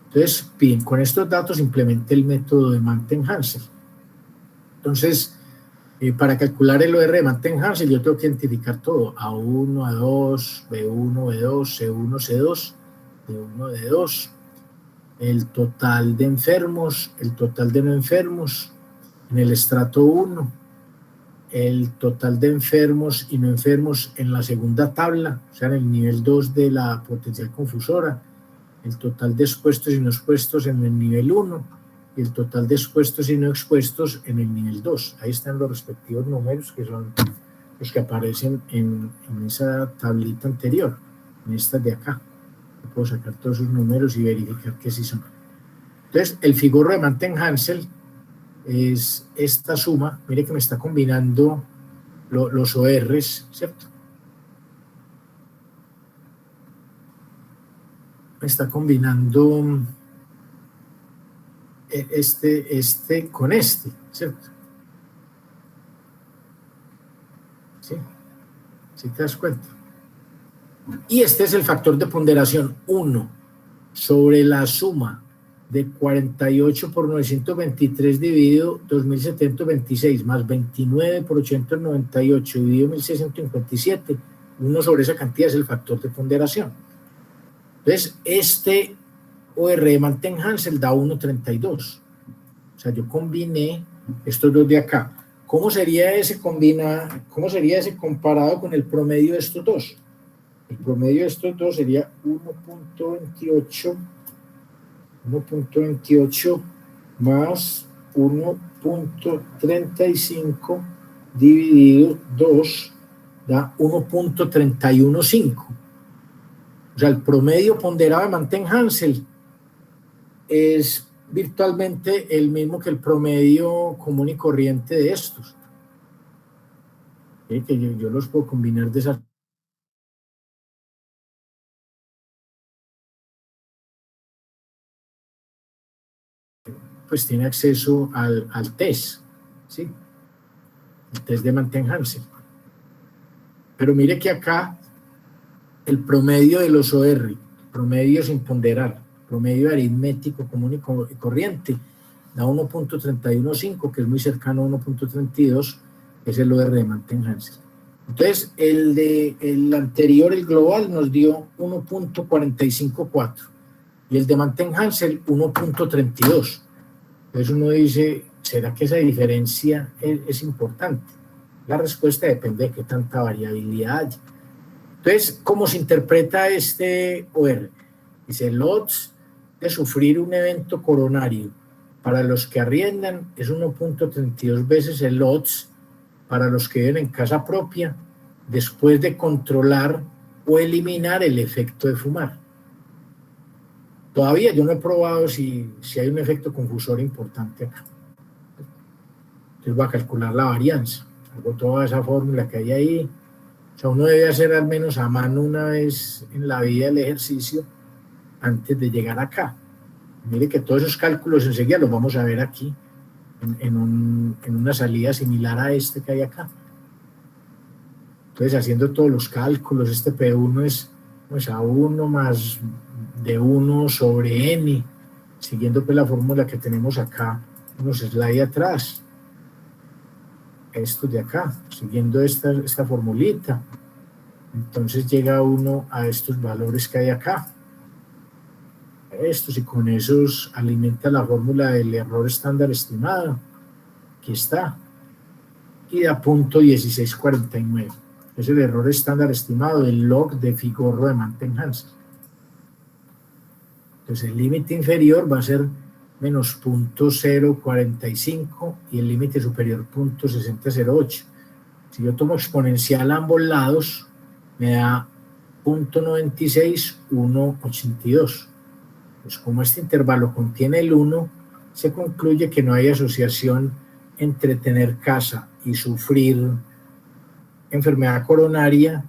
Entonces, bien, con estos datos implementé el método de Mantel-Hansel. Entonces, para calcular el OR de Mantel-Hansel, yo tengo que identificar todo: A1, A2, B1, B2, C1, C2, D1, D2, el total de enfermos, el total de no enfermos en el estrato 1, el total de enfermos y no enfermos en la segunda tabla, o sea, en el nivel 2 de la potencial confusora, el total de expuestos y no expuestos en el nivel 1 y el total de expuestos y no expuestos en el nivel 2. Ahí están los respectivos números que son los que aparecen en esa tablita anterior, en estas de acá. Puedo sacar todos esos números y verificar que sí son. Entonces, el figurro de Mantel-Hansel es esta suma. Mire que me está combinando los ORs, ¿cierto? Me está combinando este con este, ¿cierto? ¿Sí? ¿Sí te das cuenta? Y este es el factor de ponderación 1 sobre la suma de 48 por 923 dividido 2726 más 29 por 898 dividido 1657, 1 sobre esa cantidad es el factor de ponderación. Entonces, este OR de Mantel-Hansel da 1,32. O sea, yo combiné estos dos de acá. ¿Cómo sería ese comparado con el promedio de estos dos? El promedio de estos dos sería 1,28 más 1,35 dividido 2 da 1,315. O sea, el promedio ponderado de Mantel-Hansel es virtualmente el mismo que el promedio común y corriente de estos. Que yo los puedo combinar de esa. Pues tiene acceso al test, ¿sí? El test de Mantel-Hansel. Pero mire que acá el promedio de los OR, promedio sin ponderar, promedio aritmético común y corriente, da 1,315, que es muy cercano a 1,32, que es el OR de Mantel-Hansel. Entonces, el anterior, el global, nos dio 1,454 y el de Mantel-Hansel 1,32. Entonces uno dice, ¿será que esa diferencia es importante? La respuesta depende de qué tanta variabilidad hay. Entonces, ¿cómo se interpreta este OR? Dice, el odds de sufrir un evento coronario para los que arriendan es 1,32 veces el odds para los que viven en casa propia después de controlar o eliminar el efecto de fumar. Todavía yo no he probado si hay un efecto confusor importante acá. Entonces voy a calcular la varianza. Hago toda esa fórmula que hay ahí. O sea, uno debe hacer al menos a mano una vez en la vida el ejercicio antes de llegar acá. Mire que todos esos cálculos enseguida los vamos a ver aquí, en una salida similar a este que hay acá. Entonces, haciendo todos los cálculos, este P1 es pues A1 más D1 sobre N, siguiendo pues la fórmula que tenemos acá, unos slides atrás. Estos de acá, siguiendo esta formulita. Entonces llega uno a estos valores que hay acá. Estos, y con esos alimenta la fórmula del error estándar estimado. Aquí está. Y da 0,1649. Es el error estándar estimado del log de figurro de Mantel-Hansel. Entonces el límite inferior va a ser menos 0.045 y el límite superior 0.6008. Si yo tomo exponencial a ambos lados, me da 0.96182. Pues como este intervalo contiene el 1, se concluye que no hay asociación entre tener casa y sufrir enfermedad coronaria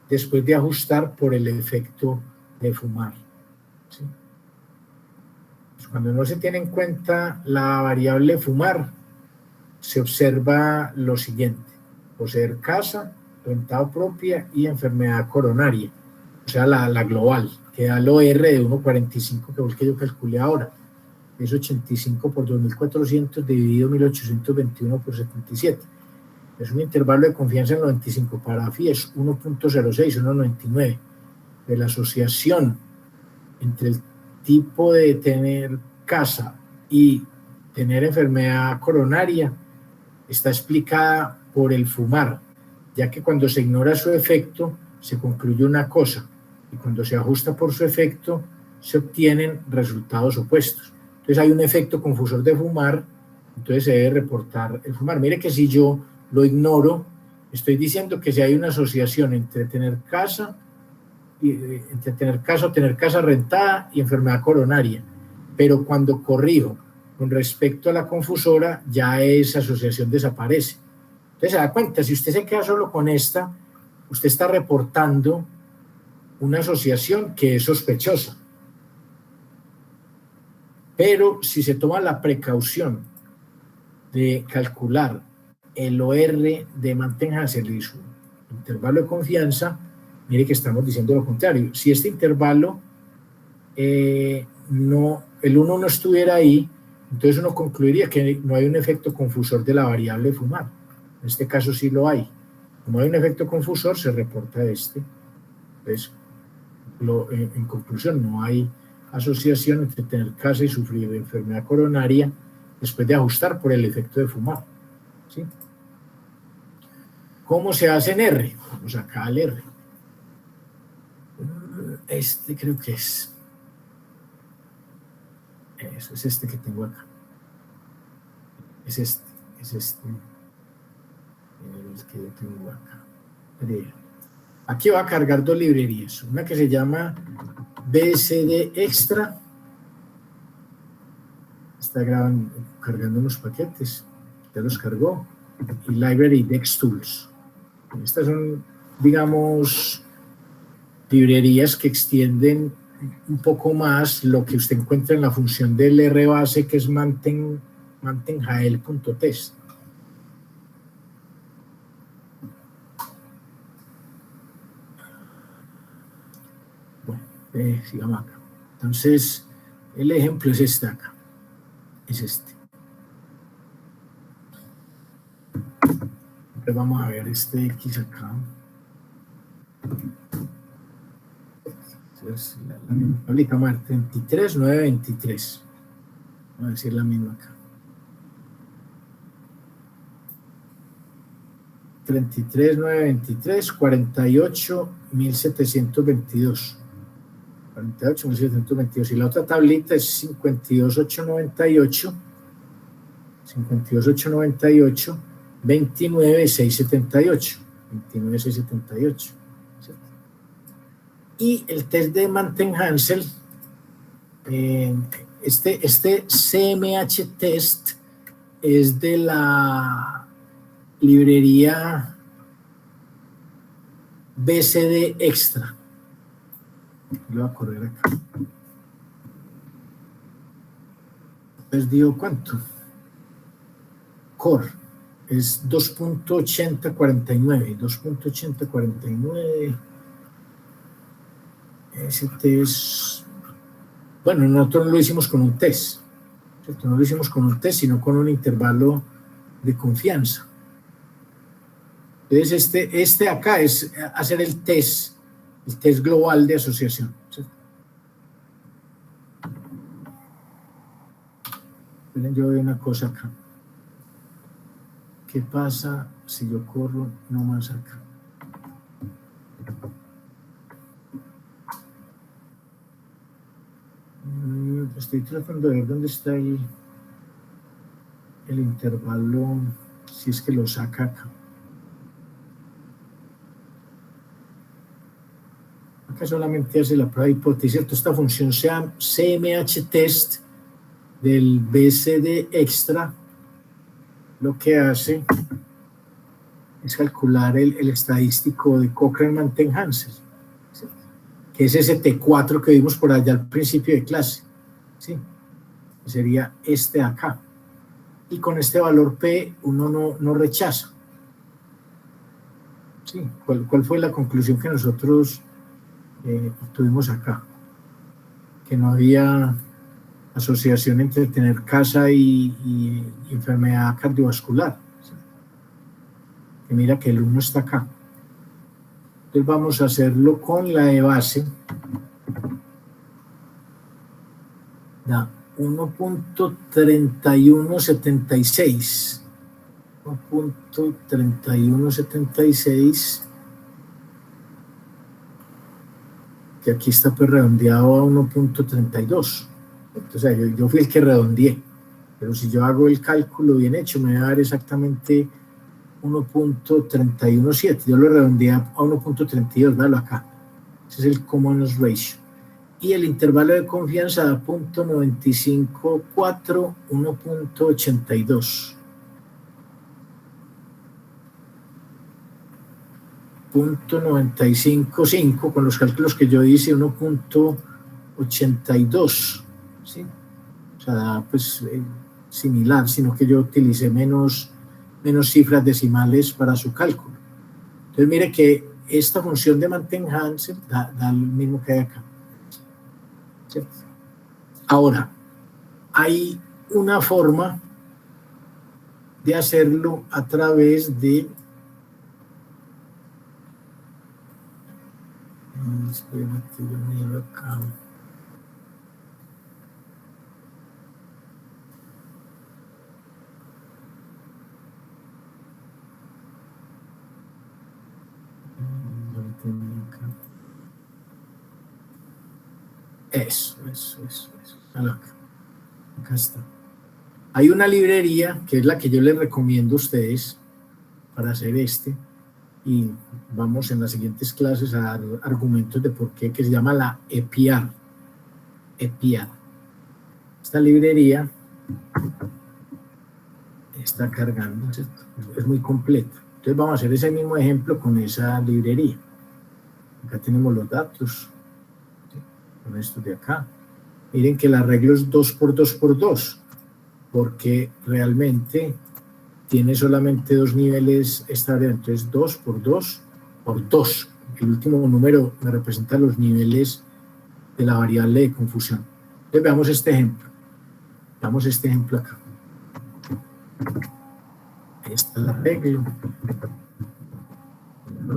después de ajustar por el efecto de fumar. ¿Sí? Pues cuando no se tiene en cuenta la variable fumar, se observa lo siguiente: poseer casa, renta propia y enfermedad coronaria, o sea, la global, que da el OR de 1.45, que es que yo calculé ahora. Es 85 por 2.400 dividido 1.821 por 77. Es un intervalo de confianza en 95. Para FI es 1.06, 1.99. De la asociación entre el tipo de tener casa y tener enfermedad coronaria está explicada por el fumar, ya que cuando se ignora su efecto se concluye una cosa y cuando se ajusta por su efecto se obtienen resultados opuestos. Entonces hay un efecto confusor de fumar, entonces se debe reportar el fumar. Mire que si yo lo ignoro, estoy diciendo que si hay una asociación entre tener casa o tener casa rentada y enfermedad coronaria, pero cuando corrijo con respecto a la confusora, ya esa asociación desaparece. Entonces se da cuenta, si usted se queda solo con esta, usted está reportando una asociación que es sospechosa. Pero si se toma la precaución de calcular el OR de Mantegna-Hansel y su intervalo de confianza, mire que estamos diciendo lo contrario. Si este intervalo, el 1 no estuviera ahí, entonces uno concluiría que no hay un efecto confusor de la variable fumar. En este caso sí lo hay. Como hay un efecto confusor, se reporta este. Entonces, en conclusión, no hay asociación entre tener casa y sufrir de enfermedad coronaria después de ajustar por el efecto de fumar. ¿Sí? ¿Cómo se hace en R? Vamos acá al R. Este creo que es. Eso es este que tengo acá. Es este el que yo tengo acá. Aquí va a cargar dos librerías. Una que se llama BSD Extra. Está cargando unos paquetes. Ya los cargó. Y Library Dex Tools. Estas son, digamos, librerías que extienden un poco más lo que usted encuentra en la función del rbase, que es mantenjael.test. Bueno, sigamos acá. Entonces, el ejemplo es este acá. Es este. Entonces vamos a ver este X acá. Entonces, la misma tablita, vamos a ver 33,923. Vamos a decir la misma acá. 33,923, 48,1722. 48,1722. Y la otra tablita es 52,898. 52,898, 29,678. 29,678. ¿Cierto? Y el test de Mantegna-Hansel, este CMH test es de la librería BCD Extra. Lo voy a correr acá. Pues digo, ¿cuánto? Core es 2.8049. 2.8049. Ese test, bueno, nosotros no lo hicimos con un test, ¿cierto? No lo hicimos con un test, sino con un intervalo de confianza. Entonces, este acá es hacer el test global de asociación, ¿cierto? Miren, yo veo una cosa acá. ¿Qué pasa si yo corro nomás acá? estoy tratando de ver dónde está el intervalo, si es que lo saca acá. Acá solamente hace la prueba de hipótesis, ¿cierto? Esta función sea CMH test del BCD extra, lo que hace es calcular el estadístico de Cochran-Mantegn-Hansel, ¿sí? Que es ese T4 que vimos por allá al principio de clase, ¿sí? Que sería este de acá. Y con este valor P uno no rechaza. ¿Sí? ¿Cuál fue la conclusión que nosotros obtuvimos acá? Que no había asociación entre tener casa y enfermedad cardiovascular. ¿Sí? Que mira que el 1 está acá. Entonces vamos a hacerlo con la de base. Da 1.3176. 1.3176, que aquí está pues redondeado a 1.32. Entonces yo fui el que redondeé, pero si yo hago el cálculo bien hecho me va a dar exactamente 1.317. Yo lo redondeé a 1.32, dalo acá. Ese es el Common Ratio. Y el intervalo de confianza da 0.954, 1.82. 0.955 con los cálculos que yo hice, 1.82, ¿sí? O sea, pues similar, sino que yo utilicé menos cifras decimales para su cálculo. Entonces mire que esta función de Mantegn-Hansel da el mismo que hay acá, ¿cierto? Ahora, hay una forma de hacerlo a través de espérate, yo miro acá. Eso. Acá está. Hay una librería que es la que yo les recomiendo a ustedes para hacer y vamos en las siguientes clases a dar argumentos de por qué, que se llama la EPIAR. Esta librería está cargando, ¿cierto? Es muy completa. Entonces vamos a hacer ese mismo ejemplo con esa librería. Acá tenemos los datos, ¿sí? Con estos de acá. Miren que el arreglo es 2 por 2 por 2, porque realmente tiene solamente dos niveles esta variable. Entonces 2 por 2 por 2. El último número me representa los niveles de la variable de confusión. Entonces veamos este ejemplo. Veamos este ejemplo acá. Ahí está el arreglo.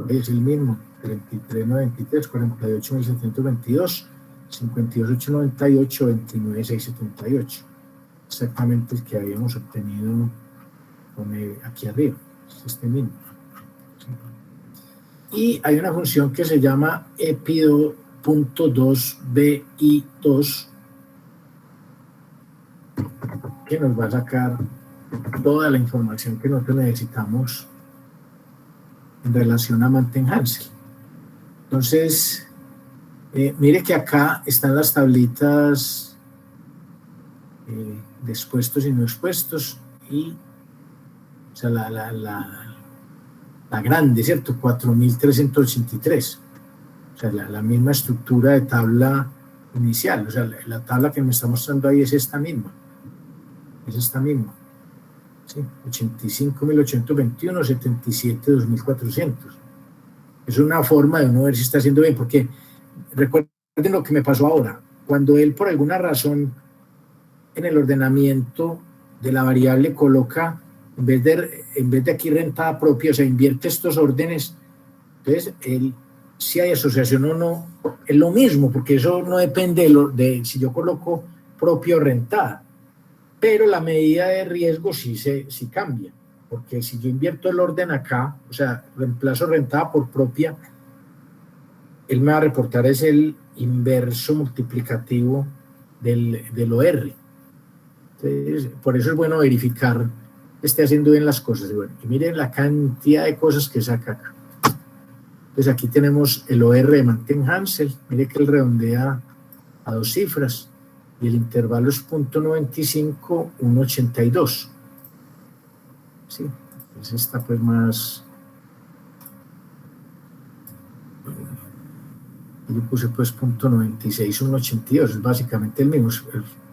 Es el mismo. 33.93, 48.722, 52.898, 29.678. Exactamente el que habíamos obtenido aquí arriba. Es este mismo. Y hay una función que se llama epi.2bi2 que nos va a sacar toda la información que nosotros necesitamos en relación a Mantegn-Hansel. Entonces, mire que acá están las tablitas de expuestos y no expuestos, y o sea, la grande, ¿cierto? 4.383. O sea, la misma estructura de tabla inicial. O sea, la tabla que me está mostrando ahí es esta misma. ¿Sí? 85.821, 77.2.400. Es una forma de uno ver si está haciendo bien, porque recuerden lo que me pasó ahora. Cuando él, por alguna razón, en el ordenamiento de la variable coloca, en vez de aquí rentada propia, o sea, invierte estos órdenes, entonces, si hay asociación o no, es lo mismo, porque eso no depende de si yo coloco propia o rentada. Pero la medida de riesgo sí cambia, porque si yo invierto el orden acá, o sea, reemplazo rentada por propia, él me va a reportar es el inverso multiplicativo del OR. Entonces, por eso es bueno verificar que esté haciendo bien las cosas. Y miren la cantidad de cosas que saca acá. Entonces aquí tenemos el OR de Mantegn-Hansel. Mire que él redondea a 2 cifras y el intervalo es 0.95, 1.82. Sí, entonces está pues más... Yo puse pues 0.96, 1.82, es básicamente el mismo.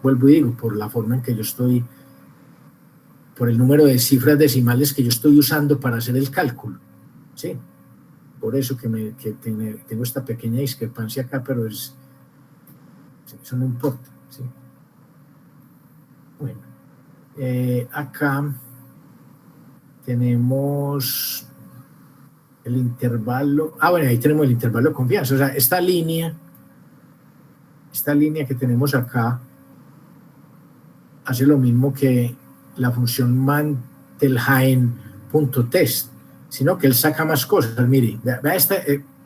Vuelvo y digo, por la forma en que yo estoy, por el número de cifras decimales que yo estoy usando para hacer el cálculo. Sí, por eso que tengo esta pequeña discrepancia acá, pero eso no importa. ¿Sí? Bueno, acá tenemos el intervalo. Bueno, ahí tenemos el intervalo de confianza. O sea, esta línea que tenemos acá hace lo mismo que la función Mantelheim.test, sino que él saca más cosas. Mire, vea esta,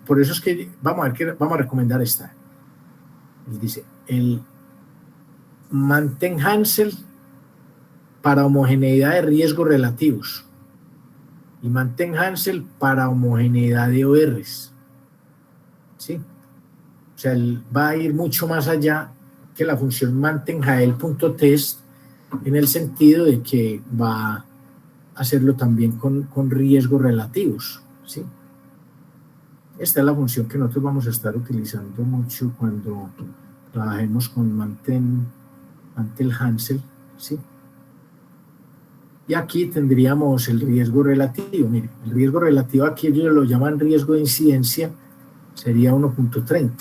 por eso es que vamos a recomendar esta. Él dice, el Mantegn-Hansel para homogeneidad de riesgos relativos y Mantegn-Hansel para homogeneidad de ORs. ¿Sí? O sea, él va a ir mucho más allá que la función Mantegn-Hael.test en el sentido de que va a hacerlo también con riesgos relativos. ¿Sí? Esta es la función que nosotros vamos a estar utilizando mucho cuando trabajemos con Mantel-Hansel. ¿Sí? Y aquí tendríamos el riesgo relativo. Mire, el riesgo relativo aquí ellos lo llaman riesgo de incidencia, sería 1.30,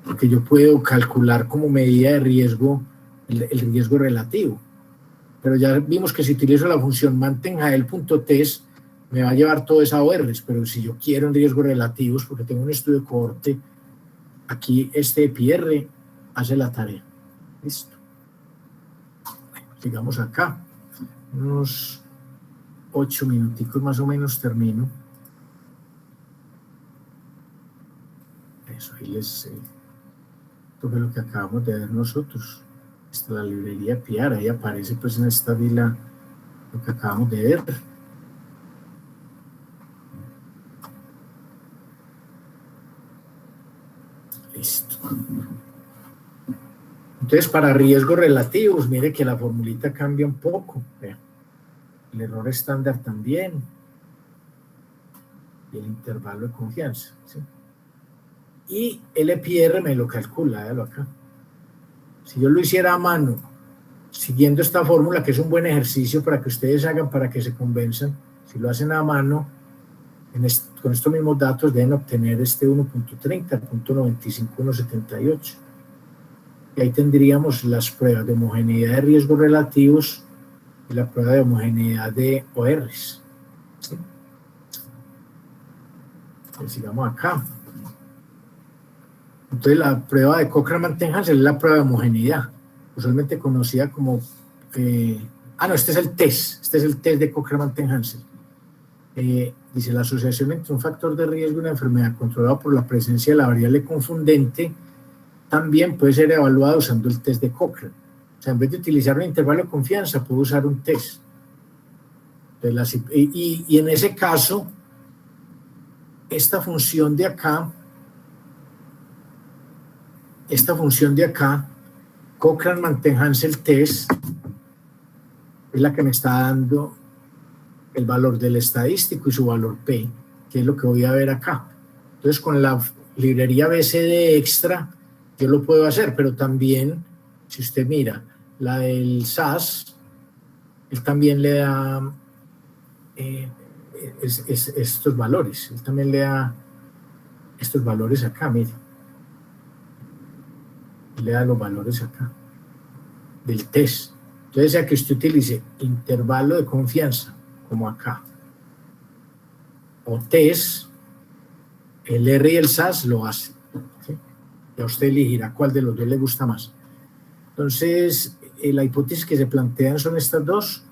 porque yo puedo calcular como medida de riesgo el riesgo relativo. Pero ya vimos que si utilizo la función Mantegn-Hael.test me va a llevar todo eso a ORs, pero si yo quiero en riesgos relativos, porque tengo un estudio de cohorte, aquí este EPR hace la tarea. Listo. Sigamos acá. Unos 8 minuticos más o menos termino. Eso, ahí les... esto fue lo que acabamos de ver nosotros. Esta es la librería PIAR, ahí aparece pues en esta vila lo que acabamos de ver. Listo. Entonces, para riesgos relativos, mire que la formulita cambia un poco. Vea. El error estándar también. Y el intervalo de confianza. ¿Sí? Y el EPR me lo calcula, véalo acá. Si yo lo hiciera a mano, siguiendo esta fórmula, que es un buen ejercicio para que ustedes hagan, para que se convenzan, si lo hacen a mano, con estos mismos datos deben obtener este 1.30, 0.95, 1.78. Y ahí tendríamos las pruebas de homogeneidad de riesgos relativos y la prueba de homogeneidad de ORs. ¿Sí? Pues sigamos acá. Entonces la prueba de Cochrane-Mantegn-Hansel es la prueba de homogeneidad, usualmente conocida como... este es el test. Este es el test de Cochrane-Mantegn-Hansel. Dice, la asociación entre un factor de riesgo y una enfermedad controlado por la presencia de la variable confundente también puede ser evaluada usando el test de Cochrane. O sea, en vez de utilizar un intervalo de confianza, puedo usar un test. Entonces, y en ese caso, esta función de acá, Cochrane-Mantegn-Hansel test, es la que me está dando el valor del estadístico y su valor P, que es lo que voy a ver acá. Entonces, con la librería BCD extra, yo lo puedo hacer, pero también, si usted mira, la del SAS, él también le da estos valores, él también le da estos valores acá, mire. Le da los valores acá, del test. Entonces, sea que usted utilice intervalo de confianza, como acá, o test, el R y el SAS lo hacen. ¿Sí? Ya usted elegirá cuál de los dos le gusta más. Entonces, la hipótesis que se plantean son estas dos.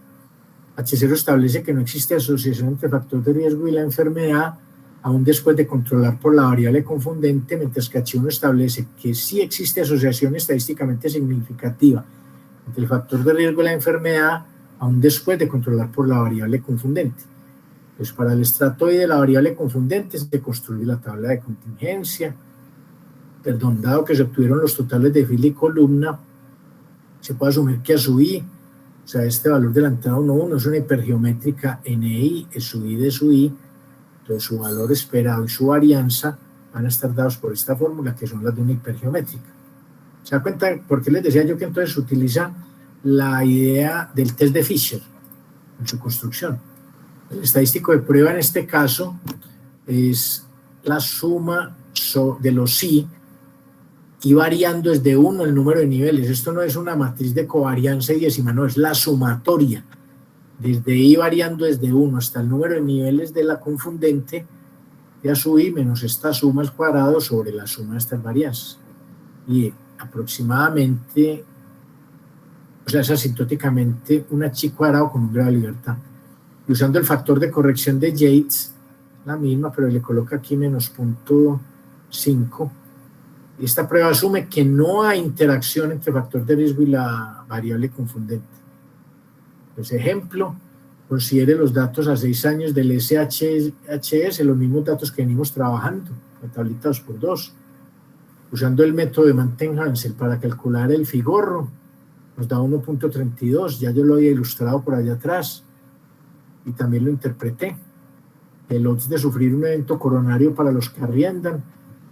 H0 establece que no existe asociación entre factor de riesgo y la enfermedad, aún después de controlar por la variable confundente, mientras que H1 establece que sí existe asociación estadísticamente significativa entre el factor de riesgo y la enfermedad, aún después de controlar por la variable confundente. Pues para el estrato I de la variable confundente se construye la tabla de contingencia. Dado que se obtuvieron los totales de fila y columna, se puede asumir que a su I, o sea, este valor de la entrada 1,1 es una hipergeométrica NI, es su I de su I, entonces su valor esperado y su varianza van a estar dados por esta fórmula, que son las de una hipergeométrica. ¿Se da cuenta por qué les decía yo que entonces se utiliza la idea del test de Fisher en su construcción? El estadístico de prueba en este caso es la suma de los I y variando desde 1 el número de niveles. Esto no es una matriz de covarianza y décima, no, es la sumatoria. Desde I variando desde 1 hasta el número de niveles de la confundente, y a su I menos esta suma al cuadrado sobre la suma de estas varianzas. Y aproximadamente, o sea, es asintóticamente una chi cuadrado con un grado de libertad. Y usando el factor de corrección de Yates, la misma, pero le coloca aquí menos 0.5. Y esta prueba asume que no hay interacción entre el factor de riesgo y la variable confundente. Entonces, ejemplo, considere los datos a 6 años del SHS, los mismos datos que venimos trabajando, la tablita 2x2. Usando el método de Mantel-Hansel para calcular el figorro, nos da 1.32, ya yo lo había ilustrado por allá atrás y también lo interpreté. El odds de sufrir un evento coronario para los que arriendan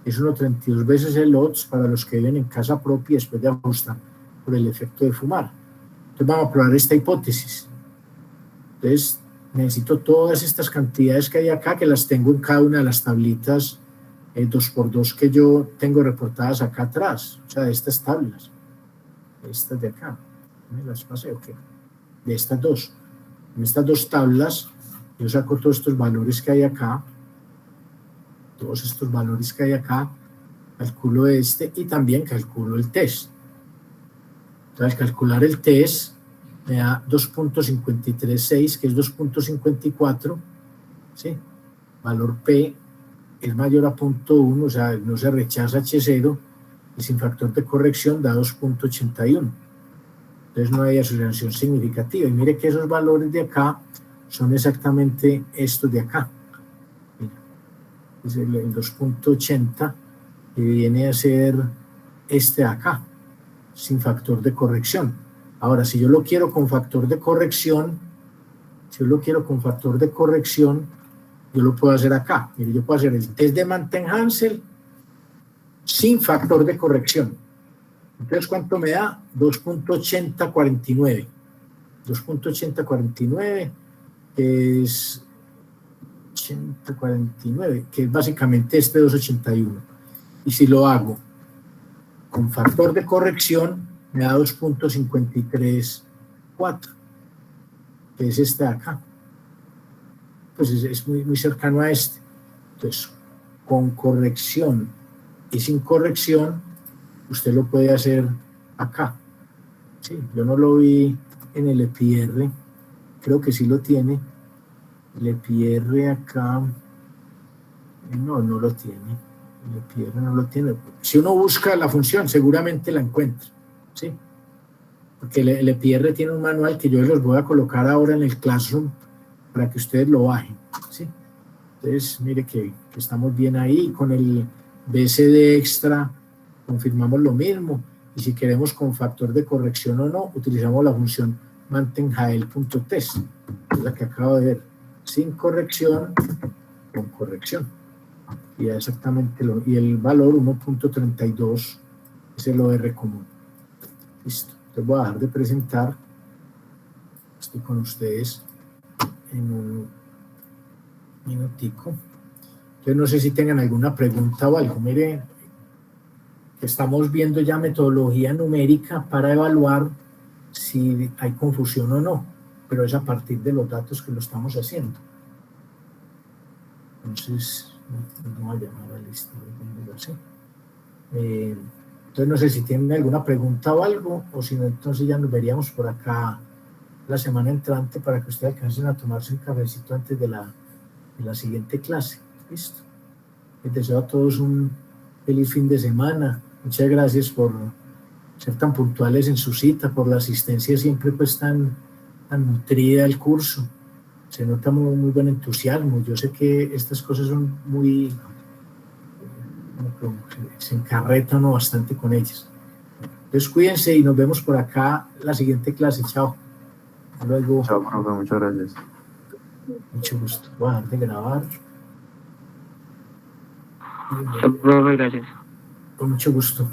es 1.32 veces el odds para los que viven en casa propia después de ajustar por el efecto de fumar. Entonces vamos a probar esta hipótesis. Entonces necesito todas estas cantidades que hay acá, que las tengo en cada una de las tablitas 2x2 que yo tengo reportadas acá atrás, o sea, de estas tablas, estas de acá, ¿me las pasé o qué? De estas dos. En estas dos tablas yo saco todos estos valores que hay acá, todos estos valores que hay acá, calculo este y también calculo el test. Entonces, al calcular el test me da 2.536, que es 2.54, ¿sí? Valor P es mayor a 0.1, o sea, no se rechaza H0, y sin factor de corrección da 2.81. Entonces no hay asociación significativa. Y mire que esos valores de acá son exactamente estos de acá. Es el 2.80, que viene a ser este de acá, sin factor de corrección. Ahora, si yo lo quiero con factor de corrección, yo lo puedo hacer acá. Mire, yo puedo hacer el test de Mantel-Hansel sin factor de corrección. Entonces, ¿cuánto me da? 2.8049. 2.8049 es 8049, que es básicamente este 281. Y si lo hago con factor de corrección, me da 2.534, que es este de acá. Pues es muy cercano a este. Entonces, con corrección y sin corrección, usted lo puede hacer acá. Sí, yo no lo vi en el EPR, creo que sí lo tiene. El EPR acá, no lo tiene. El EPR no lo tiene. Si uno busca la función, seguramente la encuentra. ¿Sí? Porque el EPR tiene un manual que yo los voy a colocar ahora en el Classroom para que ustedes lo bajen, ¿sí? Entonces, mire que estamos bien ahí. Con el BSD extra confirmamos lo mismo. Y si queremos con factor de corrección o no, utilizamos la función mantenjael.test, es la que acabo de ver. Sin corrección, con corrección. Y exactamente y el valor 1.32 es el OR común. Listo. Entonces voy a dejar de presentar. Estoy con ustedes en un minutico. Entonces no sé si tengan alguna pregunta o algo. Mire, estamos viendo ya metodología numérica para evaluar si hay confusión o no, pero es a partir de los datos que lo estamos haciendo. Entonces, no voy a llamar a la lista. Entonces no sé si tienen alguna pregunta o algo, o si no, entonces ya nos veríamos por acá la semana entrante para que ustedes alcancen a tomarse un cafecito antes de la siguiente clase. Listo. Les deseo a todos un feliz fin de semana. Muchas gracias por ser tan puntuales en su cita, por la asistencia siempre pues tan nutrida al curso. Se nota muy buen entusiasmo. Yo sé que estas cosas son muy... se encarreta uno bastante con ellas. Entonces cuídense y nos vemos por acá la siguiente clase. Chao. Hasta luego. Chao, profe, muchas gracias. Mucho gusto. Voy a dejar de grabar. Profe, gracias. Con mucho gusto.